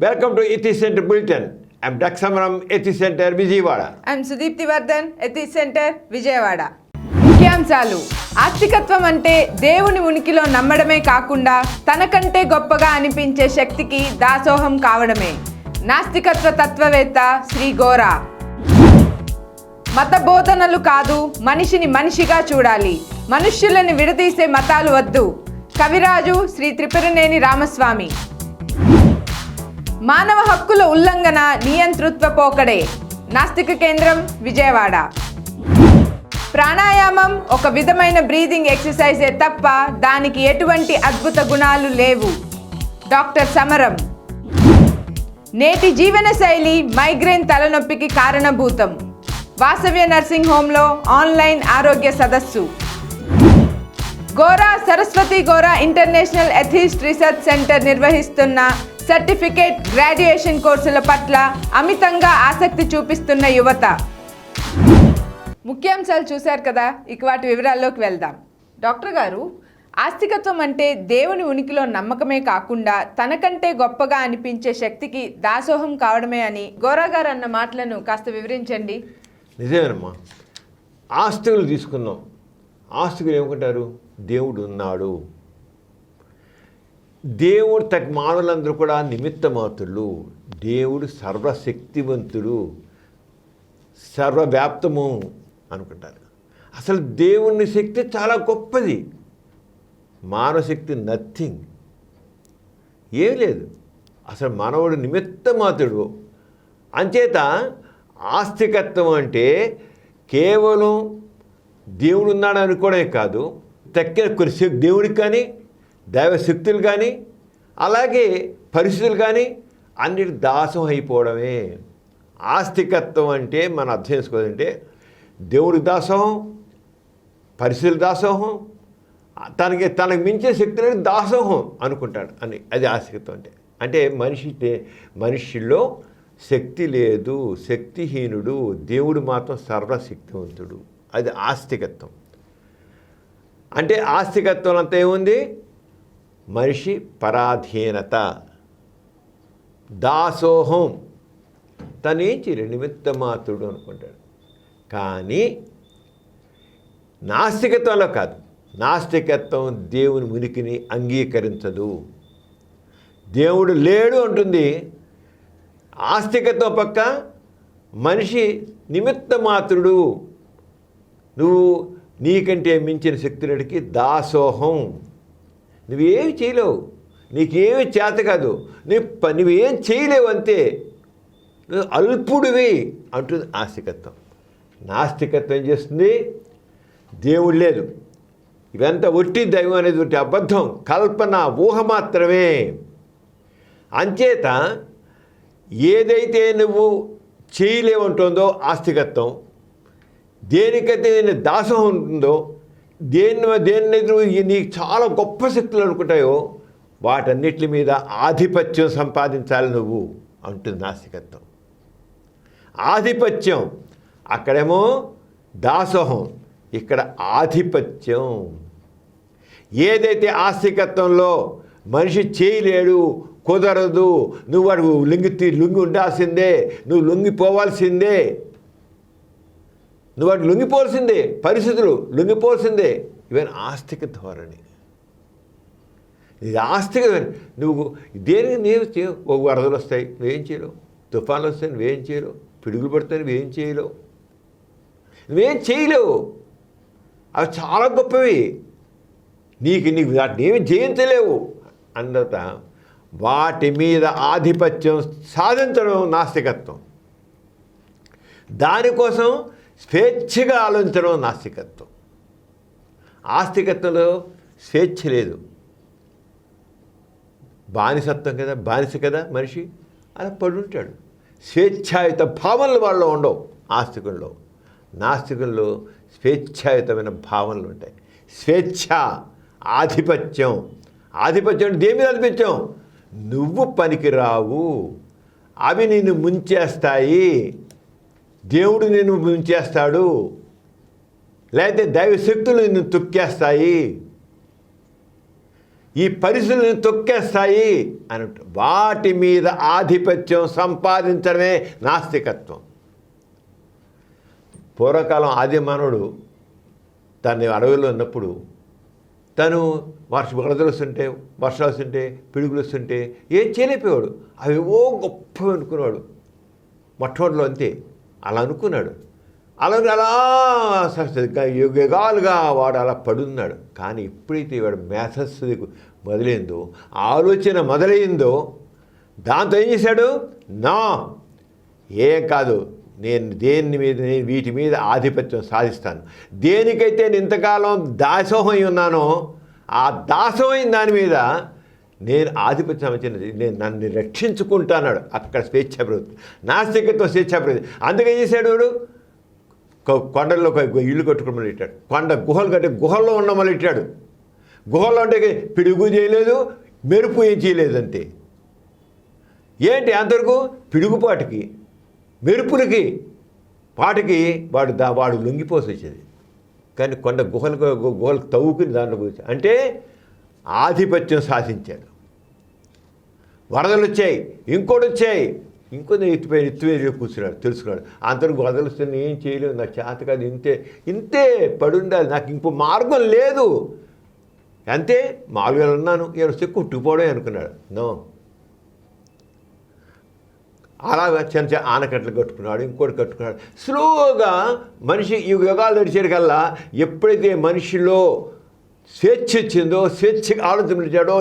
Welcome to Ethics Center Bulletin. I'm Daksamaram, Ethics Center, Vijayawada. I'm Sudipti Vardhan, Ethics Center, Vijayawada. ముఖ్యాంశాలు. ఆస్తికత్వం అంటే దేవుని ఉనికిలో నమ్మడమే కాకుండా తనకంటే గొప్పగా అనిపించే శక్తికి దాసోహం కావడమే. నాస్తికత్వ తత్వవేత్త శ్రీ గోరా. మత బోధనలు కాదు, మనిషిని మనిషిగా చూడాలి. మనుష్యులను విడదీసే మతాలు వద్దు. కవిరాజు శ్రీ త్రిపురనేని రామస్వామి. మానవ హక్కుల ఉల్లంఘన నియంతృత్వ పోకడే. నాస్తిక కేంద్రం, విజయవాడ. ప్రాణాయామం ఒక విధమైన బ్రీదింగ్ ఎక్సర్సైజే తప్ప దానికి ఎటువంటి అద్భుత గుణాలు లేవు. డాక్టర్ సమరం. నేటి జీవన శైలి మైగ్రేన్ తలనొప్పికి కారణభూతం. వాసవ్య నర్సింగ్ హోంలో ఆన్లైన్ ఆరోగ్య సదస్సు. Gora Saraswati Gora international atheist research centre నిర్వహిస్తున్న సర్టిఫికేట్ గ్రాడ్యుయేషన్ కోర్సుల పట్ల అమితంగా ఆసక్తి చూపిస్తున్న యువత. ముఖ్యాంశాలు చూశారు కదా, ఇక వాటి వివరాల్లోకి వెళ్దాం. డాక్టర్ గారు, ఆస్తికత్వం అంటే దేవుని ఉనికిలో నమ్మకమే కాకుండా తనకంటే గొప్పగా అనిపించే శక్తికి దాసోహం కావడమే అని గోరా గారు అన్న మాటలను కాస్త వివరించండి. నిజమేనమ్మా. ఆస్తికులు తీసుకుందాం. ఆస్తికులు ఏమనుకుంటారు? దేవుడు ఉన్నాడు. దేవుడు మానవులందరూ కూడా నిమిత్త మాత్రులు. దేవుడు సర్వశక్తివంతుడు, సర్వవ్యాప్తము అనుకుంటారు. అసలు దేవుని శక్తి చాలా గొప్పది. మానవ శక్తి నథింగ్, ఏం లేదు. అసలు మానవుడు నిమిత్త మాత్రుడు. అంచేత ఆస్తికత్వం అంటే కేవలం దేవుడు ఉన్నాడు అనుకోవడమే కాదు, తక్కిన కొన్ని దేవుడికి కానీ దైవశక్తులు కానీ అలాగే పరిస్థితులు కానీ అన్నిటి దాసం అయిపోవడమే ఆస్తికత్వం అంటే. మనం అర్థం చేసుకోవాలంటే దేవుడికి దాసోహం, పరిస్థితుల దాసోహం, తనకు మించిన శక్తులని దాసోహం అనుకుంటాడు అని. అది ఆస్తికత్వం అంటే. అంటే మనిషిలో శక్తి లేదు, శక్తిహీనుడు, దేవుడు మాత్రం సర్వశక్తివంతుడు. అది ఆస్తికత్వం అంటే. ఆస్తికత్వం అంతా ఏముంది? మనిషి పరాధీనత, దాసోహం, తనేం చేయలేడు, నిమిత్త మాత్రుడు అనుకుంటాడు. కానీ నాస్తికత్వంలో కాదు. నాస్తికత్వం దేవుని ఉనికిని అంగీకరించదు. దేవుడు లేడు అంటుంది. ఆస్తికత్వం పక్క మనిషి నిమిత్త మాత్రుడు, నువ్వు నీకంటే మించిన శక్తులకి దాసోహం, నువ్వేమి చేయలేవు, నీకేమి చేత కాదు, నువ్వేం చేయలేవు అంతే, నువ్వు అల్పుడివి అంటుంది ఆస్తికత్వం. నాస్తికత్వం ఏం చేస్తుంది? దేవుడు లేదు, ఇవంతా ఒట్టి దైవం అనేది ఒట్టి అబద్ధం, కల్పన, ఊహ మాత్రమే. అంచేత ఏదైతే నువ్వు చేయలేవుంటుందో ఆస్తికత్వం, దేనికైతే నేను దాసోహం ఉంటుందో, దేన్నైతే నువ్వు నీకు చాలా గొప్ప శక్తులు అనుకుంటాయో వాటన్నిటి మీద ఆధిపత్యం సంపాదించాలి నువ్వు అంటుంది నాస్తికత్వం. ఆధిపత్యం, అక్కడేమో దాసోహం, ఇక్కడ ఆధిపత్యం. ఏదైతే ఆస్తికత్వంలో మనిషి చేయలేడు, కుదరదు, నువ్వు వాడు లొంగి ఉండాల్సిందే, నువ్వు లొంగిపోవాల్సిందే, నువ్వు వాడు లొంగిపోవాల్సిందే, పరిస్థితులు లొంగిపోవాల్సిందే, ఇవన్నీ ఆస్తిక ధోరణి. ఇది ఆస్తిక. నువ్వు దేనికి నేను ఒక వరదలు వస్తాయి, నువ్వేం చేయలేవు, తుఫాన్లు వస్తాయి, నువ్వేం చేయలేవు, పిడుగులు పడతాయి, నువ్వేం చేయలేవు, నువ్వేం చేయలేవు. అవి చాలా గొప్పవి, నీకు వాటిని ఏమి జయించలేవు అన్నత. వాటి మీద ఆధిపత్యం సాధించడం నాస్తికత్వం. దానికోసం స్వేచ్ఛగా ఆలోచించడం నాస్తికత్వం. ఆస్తికత్వంలో స్వేచ్ఛ లేదు, బానిసత్వం కదా, బానిస కదా మనిషి, అలా పడుంటాడు. స్వేచ్ఛాయుత భావనలు వాళ్ళలో ఉండవు ఆస్తికుల్లో. నాస్తికుల్లో స్వేచ్ఛాయుతమైన భావనలు ఉంటాయి. స్వేచ్ఛ, ఆధిపత్యం. ఆధిపత్యం అంటే దేని మీద ఆధిపత్యం? నువ్వు పనికిరావు, అవి నిన్ను ముంచేస్తాయి, దేవుడు నిన్ను ముంచేస్తాడు, లేకపోతే దైవశక్తులు నిన్ను తొక్కేస్తాయి. ఈ పరిస్థితులను తొక్కేస్తాయి అని వాటి మీద ఆధిపత్యం సంపాదించడమే నాస్తికత్వం. పూర్వకాలం ఆది మానవుడు తన అడవిలో ఉన్నప్పుడు తను వరదలు వస్తుంటే, వర్షాలు వస్తుంటే, పిడుగులు వస్తుంటే ఏం చేయలేకపోయాడు. అవి ఓ గొప్ప అనుకున్నాడు. మొట్టమొదటిలో అంతే అలా అనుకున్నాడు. అలా యుగాలుగా వాడు అలా పడున్నాడు. కానీ ఎప్పుడైతే వాడు మేధస్సు మొదలైందో, ఆలోచన మొదలైందో, దాంతో ఏం చేశాడు? ఏం కాదు, నేను వీటి మీద ఆధిపత్యం సాధిస్తాను. దేనికైతే నేను ఇంతకాలం దాసోహమై ఉన్నానో ఆ దాసోహమైన దాని మీద నేను ఆధిపత్యం నేను నన్ను రక్షించుకుంటాన్నాడు. అక్కడ స్వేచ్ఛాప్రవృత్తి, నాస్తికత్వం స్వేచ్ఛాప్రవృత్తి. అందుకే ఏం చేశాడు వాడు? కొండల్లో ఇల్లు కట్టుకోమని పెట్టాడు. కొండ గుహలు కట్టి గుహల్లో ఉండమని పెట్టాడు. గుహల్లో అంటే పిడుగు చేయలేదు, మెరుపు ఏం చేయలేదు అంతే. ఏంటి అంతవరకు? పిడుగుపాటికి, మెరుపులకి, వాటికి వాడు లొంగిపోసి వచ్చేది. కానీ కొండ గుహలకు తవ్వుకుని దాంట్లో కూర్చో అంటే ఆధిపత్యం సాధించాడు. వరదలు వచ్చాయి, ఇంకోటి వచ్చాయి, ఇంకొంత ఎత్తువేరు కూర్చున్నాడు, తెలుసుకున్నాడు. అంతవరకు వరదలు వస్తే ఏం చేయలేదు, నాకు చేత కాదు, ఇంతే పడుండాలి, నాకు ఇంకో మార్గం లేదు, అంతే మామూలుగా ఉన్నాను, వస్తే కుట్టుకుపోవడం అనుకున్నాడు. అలాగా చిన్న ఆనకట్టలు కట్టుకున్నాడు, ఇంకోటి కట్టుకున్నాడు. స్లోగా మనిషి ఈ యుగాలు నడిచేకల్లా ఎప్పుడైతే మనిషిలో స్వేచ్ఛ వచ్చిందో, స్వేచ్ఛగా ఆలోచించాడో,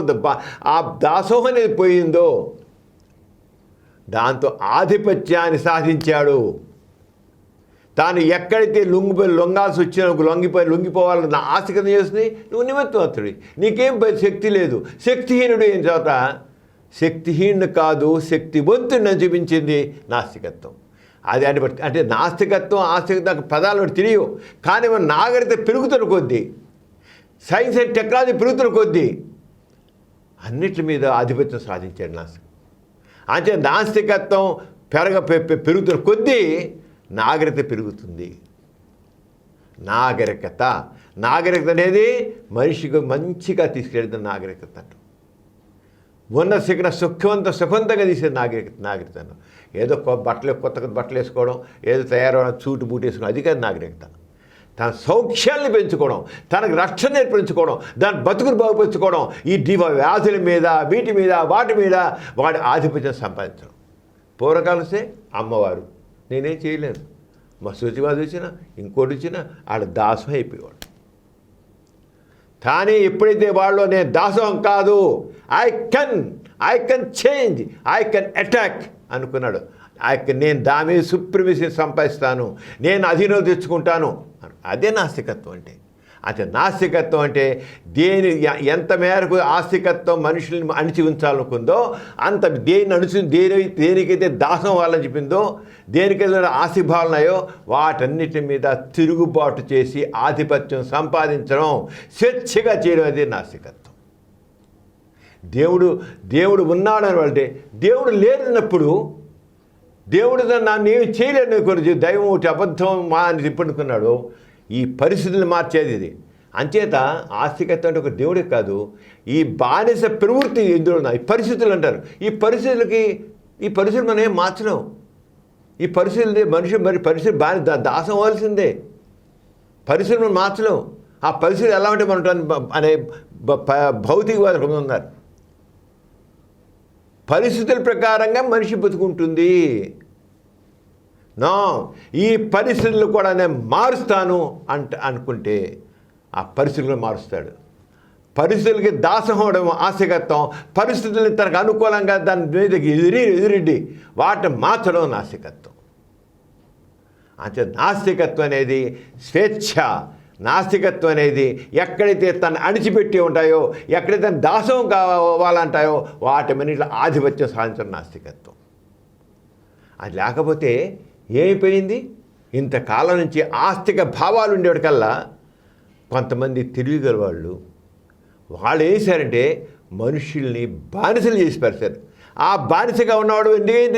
ఆ దాసోహం అనేది పోయిందో, దాంతో ఆధిపత్యాన్ని సాధించాడు. తాను ఎక్కడైతే లొంగాల్సి వచ్చినా లొంగిపోవాలని ఆసక్తి చేస్తుంది, నువ్వు నిమిత్తమవుతుంది, నీకేం శక్తి లేదు, శక్తిహీనుడు ఏం చోట శక్తిహీనుడు కాదు, శక్తివంతుడిని చూపించింది నాస్తికత్వం. అది అంటే నాస్తికత్వం ఆస్తికత్వం పదాలు తెలియవు. కానీ మన నాగరికత పెరుగుతున్న కొద్దీ, సైన్స్ అండ్ టెక్నాలజీ పెరుగుతున్న కొద్దీ అన్నిటి మీద ఆధిపత్యం సాధించాడు నాస్తికం. అంటే నాస్తికత్వం పెరుగుతున్న కొద్దీ నాగరికత పెరుగుతుంది. నాగరికత అనేది మనిషికి మంచిగా తీసుకెళ్తుంది. నాగరికత ఉన్న శిఖర సుఖవంతంగా తీసేది నాగరికతను. ఏదో కొత్త బట్టలు వేసుకోవడం, ఏదో తయారవడం, చూటు బూటు వేసుకోవడం, అది కాదు నాగరికత. తన సౌఖ్యాన్ని పెంచుకోవడం, తనకు రక్షణ నేర్పించుకోవడం, దాని బతుకును బాగుపరుచుకోవడం, ఈ వ్యాధుల మీద, వీటి మీద, వాటి మీద వాడి ఆధిపత్యం సంపాదించడం. పూర్వకాలం వస్తే అమ్మవారు, నేనేం చేయలేను, మా శుచివాది వచ్చినా ఇంకోటి వచ్చినా ఆడ దాసం అయిపోయేవాడు. కానీ ఎప్పుడైతే వాళ్ళు నేను దాసోహం కాదు, I can change, I can attack అనుకున్నాడు. నేను దాని మీద సుప్రీమసీ సంపాదిస్తాను, నేను అధీనం తెచ్చుకుంటాను. అదే నాస్తికత్వం అంటే. అంటే నాస్తికత్వం అంటే ఎంత మేరకు ఆస్తికత్వం మనుషుల్ని అణిచి ఉంచాలనుకుందో అంత దేనికైతే దాసం వాళ్ళని చెప్పిందో, దేనికైతే ఆస్తిభావాలు ఉన్నాయో వాటన్నిటి మీద తిరుగుబాటు చేసి ఆధిపత్యం సంపాదించడం, స్వేచ్ఛగా చేయడం అదే నాస్తికత్వం. దేవుడు ఉన్నాడని అంటే దేవుడు లేనప్పుడు దేవుడు నన్ను ఏమి చేయలేని కొరకు దైవం ఒకటి అబద్ధం అని చెప్పనుకున్నాడు. ఈ పరిస్థితులను మార్చేది ఇది. అంచేత ఆస్తికత్వం అంటే ఒక దేవుడే కాదు, ఈ బానిస ప్రవృత్తి ఎందులో ఉన్నాయి పరిస్థితులు అంటారు. ఈ పరిస్థితులు మనం ఏం మార్చలేం. ఈ పరిస్థితులు పరిస్థితి దాసం అవ్వాల్సిందే. పరిస్థితులు మనం మార్చలేం. ఆ పరిస్థితి ఎలా ఉంటే మనం అనే భౌతికవాదం ఉన్నారు. పరిస్థితుల ప్రకారంగా మనిషి బతుకుంటుంది. ఈ పరిస్థితులు కూడా నేను మారుస్తాను అనుకుంటే ఆ పరిస్థితులను మారుస్తాడు. పరిస్థితులకి దాసం అవడం ఆస్తికత్వం, పరిస్థితుల్ని తనకు అనుకూలంగా దాని మీద ఎదురెడ్డి వాటిని మార్చడం నాస్తికత్వం. అంటే నాస్తికత్వం అనేది స్వేచ్ఛ. నాస్తికత్వం అనేది ఎక్కడైతే తను అణిచిపెట్టి ఉంటాయో, ఎక్కడైతే దాసం కావాలంటాయో వాటి మీద ఆధిపత్యం సాధించడం నాస్తికత్వం. అది లేకపోతే ఏమైపోయింది? ఇంతకాలం నుంచి ఆస్తిక భావాలు ఉండేవాడికల్లా కొంతమంది తెలివిగల వాళ్ళు ఏం చేశారంటే మనుషుల్ని బానిసలు చేసి పరిచారు. ఆ బానిసగా ఉన్నవాడు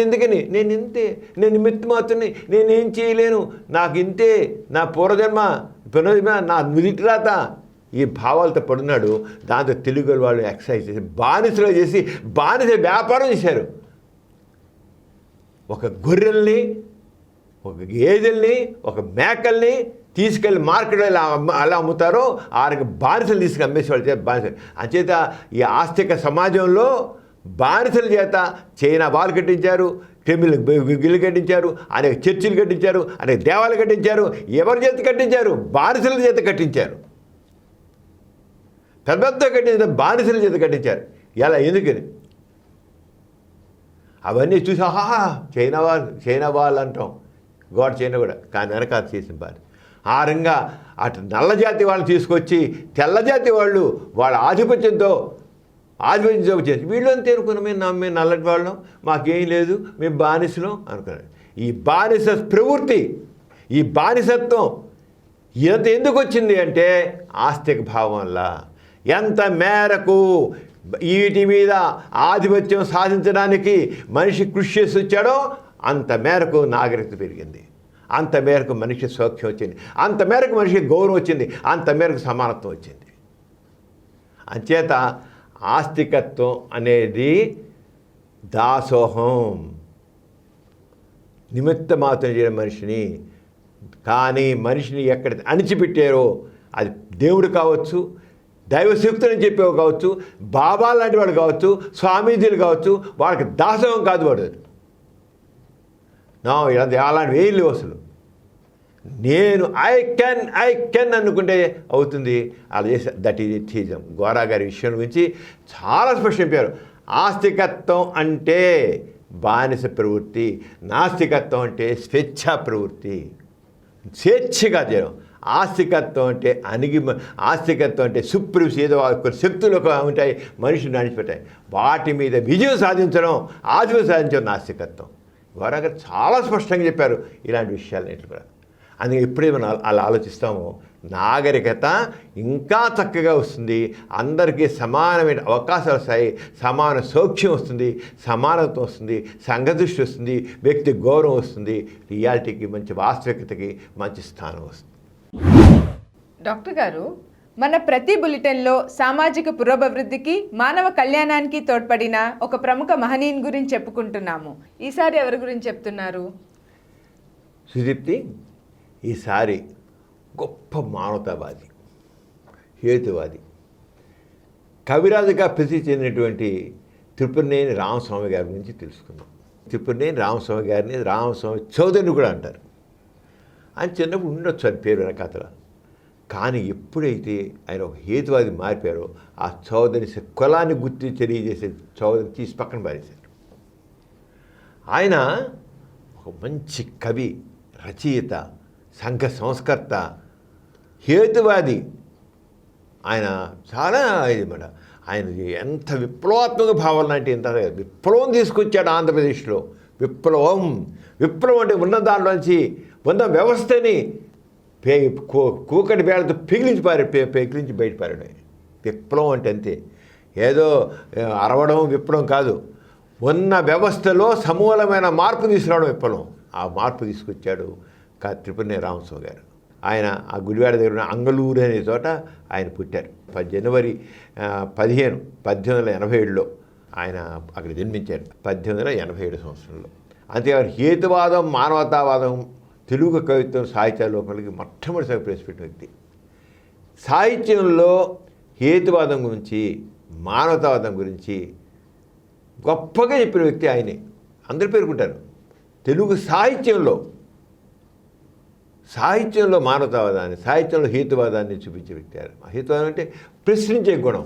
ఎందుకని నేను ఇంతే, నేను నిమిత్తమాత్రుని, నేనేం చేయలేను, నాకు ఇంతే, నా పునర్జన్మ నా నుదిటి రాత, ఈ భావాలతో పడున్నాడు. దాంతో తెలుగు వాళ్ళు ఎక్సర్సైజ్ చేసి బానిసలో చేసి బానిస వ్యాపారం చేశారు. ఒక గొర్రెల్ని, ఒక గేదెల్ని, ఒక మేకల్ని తీసుకెళ్ళి మార్కెట్లో అలా అమ్ముతారో ఆ బానిసలు తీసుకుని అమ్మేసేవాళ్ళు బానిసలు. అంచేత ఈ ఆస్తిక సమాజంలో బానిసల చేత చైనా వాళ్ళు కట్టించారు, టెంపుల్ గిల్లు కట్టించారు, అనేక చర్చిలు కట్టించారు, అనేక దేవాలయాలు కట్టించారు. ఎవరి చేత కట్టించారు? బానిసల చేత కట్టించారు. పెద్ద పెద్ద కట్టించిన బానిసల చేత కట్టించారు. ఎలా? ఎందుకని? అవన్నీ చూసి ఆహా చైనా వాళ్ళు అంటాం, గోడ చైనా కూడా, కానీ వెనకాల చేసిన బాని ఆ రంగా అటు నల్ల జాతి వాళ్ళని తీసుకొచ్చి తెల్ల జాతి వాళ్ళు వాళ్ళ ఆధిపత్యంతో చేసి వీళ్ళు అంతే అనుకున్నాం, మేము నల్లటి వాళ్ళం, మాకేం లేదు, మేము బానిసలం అనుకున్నాడు. ఈ బానిస ప్రవృత్తి, ఈ బానిసత్వం ఎంత ఎందుకు వచ్చింది అంటే ఆస్తిక భావం వల్ల. ఎంత మేరకు వీటి మీద ఆధిపత్యం సాధించడానికి మనిషి కృషి చేసి వచ్చాడో అంత మేరకు నాగరికత పెరిగింది, అంత మేరకు మనిషి సౌఖ్యం వచ్చింది, అంత మేరకు మనిషికి గౌరవం వచ్చింది, అంత మేరకు సమానత్వం వచ్చింది. అంచేత ఆస్తికత్వం అనేది దాసోహం, నిమిత్త మాత్రం చేయడం మనిషిని. కానీ మనిషిని ఎక్కడ అణిచిపెట్టారో అది దేవుడు కావచ్చు, దైవశక్తులని చెప్పేవి కావచ్చు, బాబా లాంటి వాడు కావచ్చు, స్వామీజీలు కావచ్చు, వాళ్ళకి దాసోహం కాదు వాడు. అలాంటి వేయలేవు అసలు. నేను ఐ కెన్ అనుకుంటే అవుతుంది. అలా చేసే దట్ ఈజ్ ఎథిజం. గోరా గారి విషయం గురించి చాలా స్పష్టం చెప్పారు. ఆస్తికత్వం అంటే బానిస ప్రవృత్తి, నాస్తికత్వం అంటే స్వేచ్ఛా ప్రవృత్తి, స్వేచ్ఛగా చేయడం. ఆస్తికత్వం అంటే ఆస్తికత్వం అంటే సుప్రీంస్, ఏదో కొన్ని శక్తులు ఉంటాయి మనిషిని నడిచిపెట్టాయి, వాటి మీద విజయం సాధించడం, ఆధిపత్యం సాధించడం నాస్తికత్వం. గోరా గారు చాలా స్పష్టంగా చెప్పారు ఇలాంటి విషయాలన్నింటి కూడా. అందుకే ఎప్పుడైతే మనం అలా ఆలోచిస్తామో నాగరికత ఇంకా చక్కగా వస్తుంది, అందరికీ సమానమైన అవకాశాలు వస్తాయి, సమాన సౌఖ్యం వస్తుంది, సమానత్వం వస్తుంది, సంఘదృష్టి వస్తుంది, వ్యక్తి గౌరవం వస్తుంది, రియాలిటీకి మంచి వాస్తవికతకి మంచి స్థానం వస్తుంది. డాక్టర్ గారు, మన ప్రతి బులెటిన్లో సామాజిక పురోభివృద్ధికి, మానవ కళ్యాణానికి తోడ్పడిన ఒక ప్రముఖ మహనీయుని గురించి చెప్పుకుంటున్నాము. ఈసారి ఎవరి గురించి చెప్తున్నారు? సుదీప్తి, ఈసారి గొప్ప మానవతావాది, హేతువాది, కవిరాజుగా ప్రసిద్ధి చెందినటువంటి త్రిపురనేని రామస్వామి గారి గురించి తెలుసుకుందాం. త్రిపురనేని రామస్వామి గారిని రామస్వామి చౌదరిని కూడా అంటారు. ఆయన చిన్నప్పుడు ఉండొచ్చు అని పేరు వెనకాతల. కానీ ఎప్పుడైతే ఆయన ఒక హేతువాది మారిపోయారో ఆ చౌదరి కులాన్ని గుర్తి తెలియజేసే చౌదరిని తీసి పక్కన పారేశారు. ఆయన ఒక మంచి కవి, రచయిత, సంఘ సంస్కర్త, హేతువాది. ఆయన చాలా ఇది మన ఆయన ఎంత విప్లవాత్మక భావాలు అంటే ఎంత విప్లవం తీసుకొచ్చాడు ఆంధ్రప్రదేశ్లో. విప్లవం అంటే ఉన్న దాంట్లోంచి ఉన్న వ్యవస్థని కూకటి బేడతో పెగిలించి బయటపారాడు. విప్లవం అంటే అంతే, ఏదో అరవడం విప్లవం కాదు, ఉన్న వ్యవస్థలో సమూలమైన మార్పు తీసుకురావడం విప్లవం. ఆ మార్పు తీసుకొచ్చాడు త్రిపురనేని రామస్వామి గారు. ఆయన ఆ గుడివాడ దగ్గర ఉన్న అంగళూరు అనే చోట ఆయన పుట్టారు. జనవరి 15, 1887లో ఆయన అక్కడ జన్మించారు. 1887 సంవత్సరంలో. అంతేకాదు హేతువాదం, మానవతావాదం, తెలుగు కవిత్వం, సాహిత్య లోపలికి మొట్టమొదటిసారి ప్రవేశపెట్టిన వ్యక్తి. సాహిత్యంలో హేతువాదం గురించి, మానవతావాదం గురించి గొప్పగా చెప్పిన వ్యక్తి ఆయనే. అందరూ పేర్కొంటారు. తెలుగు సాహిత్యంలో మానవతావాదాన్ని, సాహిత్యంలో హేతువాదాన్ని చూపించే వ్యక్తి. హేతువాదం అంటే ప్రశ్నించే గుణం,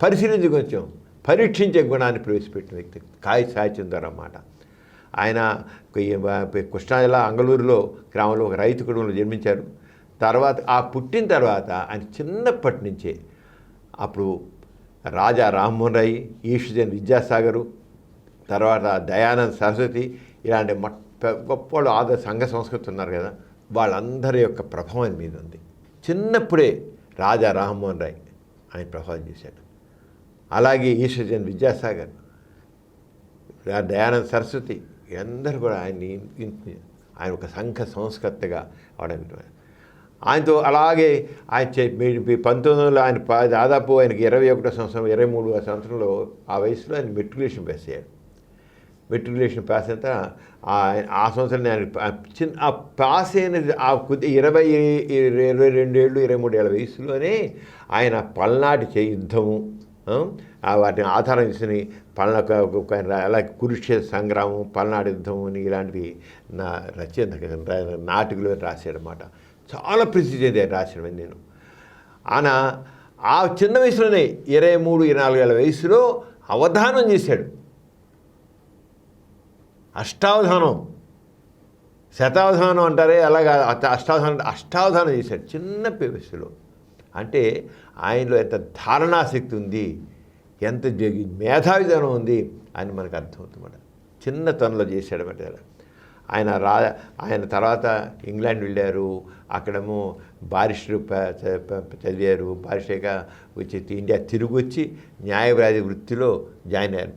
పరిశీలించే గుణం, పరీక్షించే గుణాన్ని ప్రవేశపెట్టిన వ్యక్తి సాహిత్యం ద్వారా అన్నమాట. ఆయన కృష్ణా జిల్లా అంగళూరులో గ్రామంలో ఒక రైతు కుటుంబంలో జన్మించారు. తర్వాత పుట్టిన తర్వాత ఆయన చిన్నప్పటి నుంచే అప్పుడు రాజా రామ్మోహన్ రాయ్, ఈశ్వజన్ విద్యాసాగరు, తర్వాత దయానంద్ సరస్వతి ఇలాంటి గొప్ప సంఘ సంస్కృతి ఉన్నారు కదా, వాళ్ళందరి యొక్క ప్రభావం మీద ఉంది. చిన్నప్పుడే రాజా రామ్మోహన్ రాయ్ ఆయన ప్రభావం చేశాడు. అలాగే ఈశ్వజన్ విద్యాసాగర్, దయానంద్ సరస్వతి అందరూ కూడా ఆయన ఒక సంఘ సంస్కర్తగా అవడం. ఆయనతో అలాగే ఆయన 1900 ఆయన దాదాపు ఆయనకి 21వ సంవత్సరం 23వ సంవత్సరంలో ఆ వయసులో ఆయన మెట్రికులేషన్ పాస్ అయ్యాడు. మెట్రికులేషన్ పాస్ అయితే ఆ సంవత్సరం ఆ పాస్ అయినది ఆ 22 ఏళ్ళు 23 ఏళ్ళ వయసులోనే ఆయన పల్నాటి యుద్ధము వాటిని ఆధారం చేసుకుని అలా కురుక్షేత్ర సంగ్రామం పల్నాడు యుద్ధం అని ఇలాంటివి నాటికలు రాశాడు అన్నమాట. చాలా ప్రసిద్ధి అది రాసినవి నేను. ఆయన ఆ చిన్న వయసులోనే 23-24 ఏళ్ళ వయసులో అవధానం చేశాడు. అష్టావధానం, శతావధానం అంటారే అలాగా అష్టావధానం చేశాడు చిన్న వయసులో. అంటే ఆయనలో ఎంత ధారణాశక్తి ఉంది, ఎంత మేధావిధనం ఉంది అని మనకు అర్థమవుతుందన్నమాట. చిన్నతనంలో చేశాడన్నమాట. ఆయన తర్వాత ఇంగ్లాండ్ వెళ్ళారు, అక్కడేమో బారిస్టర్ చదివారు. బారిస్టర్గా వచ్చి ఇండియా తిరిగి వచ్చి న్యాయవాది వృత్తిలో జాయిన్ అయ్యారు.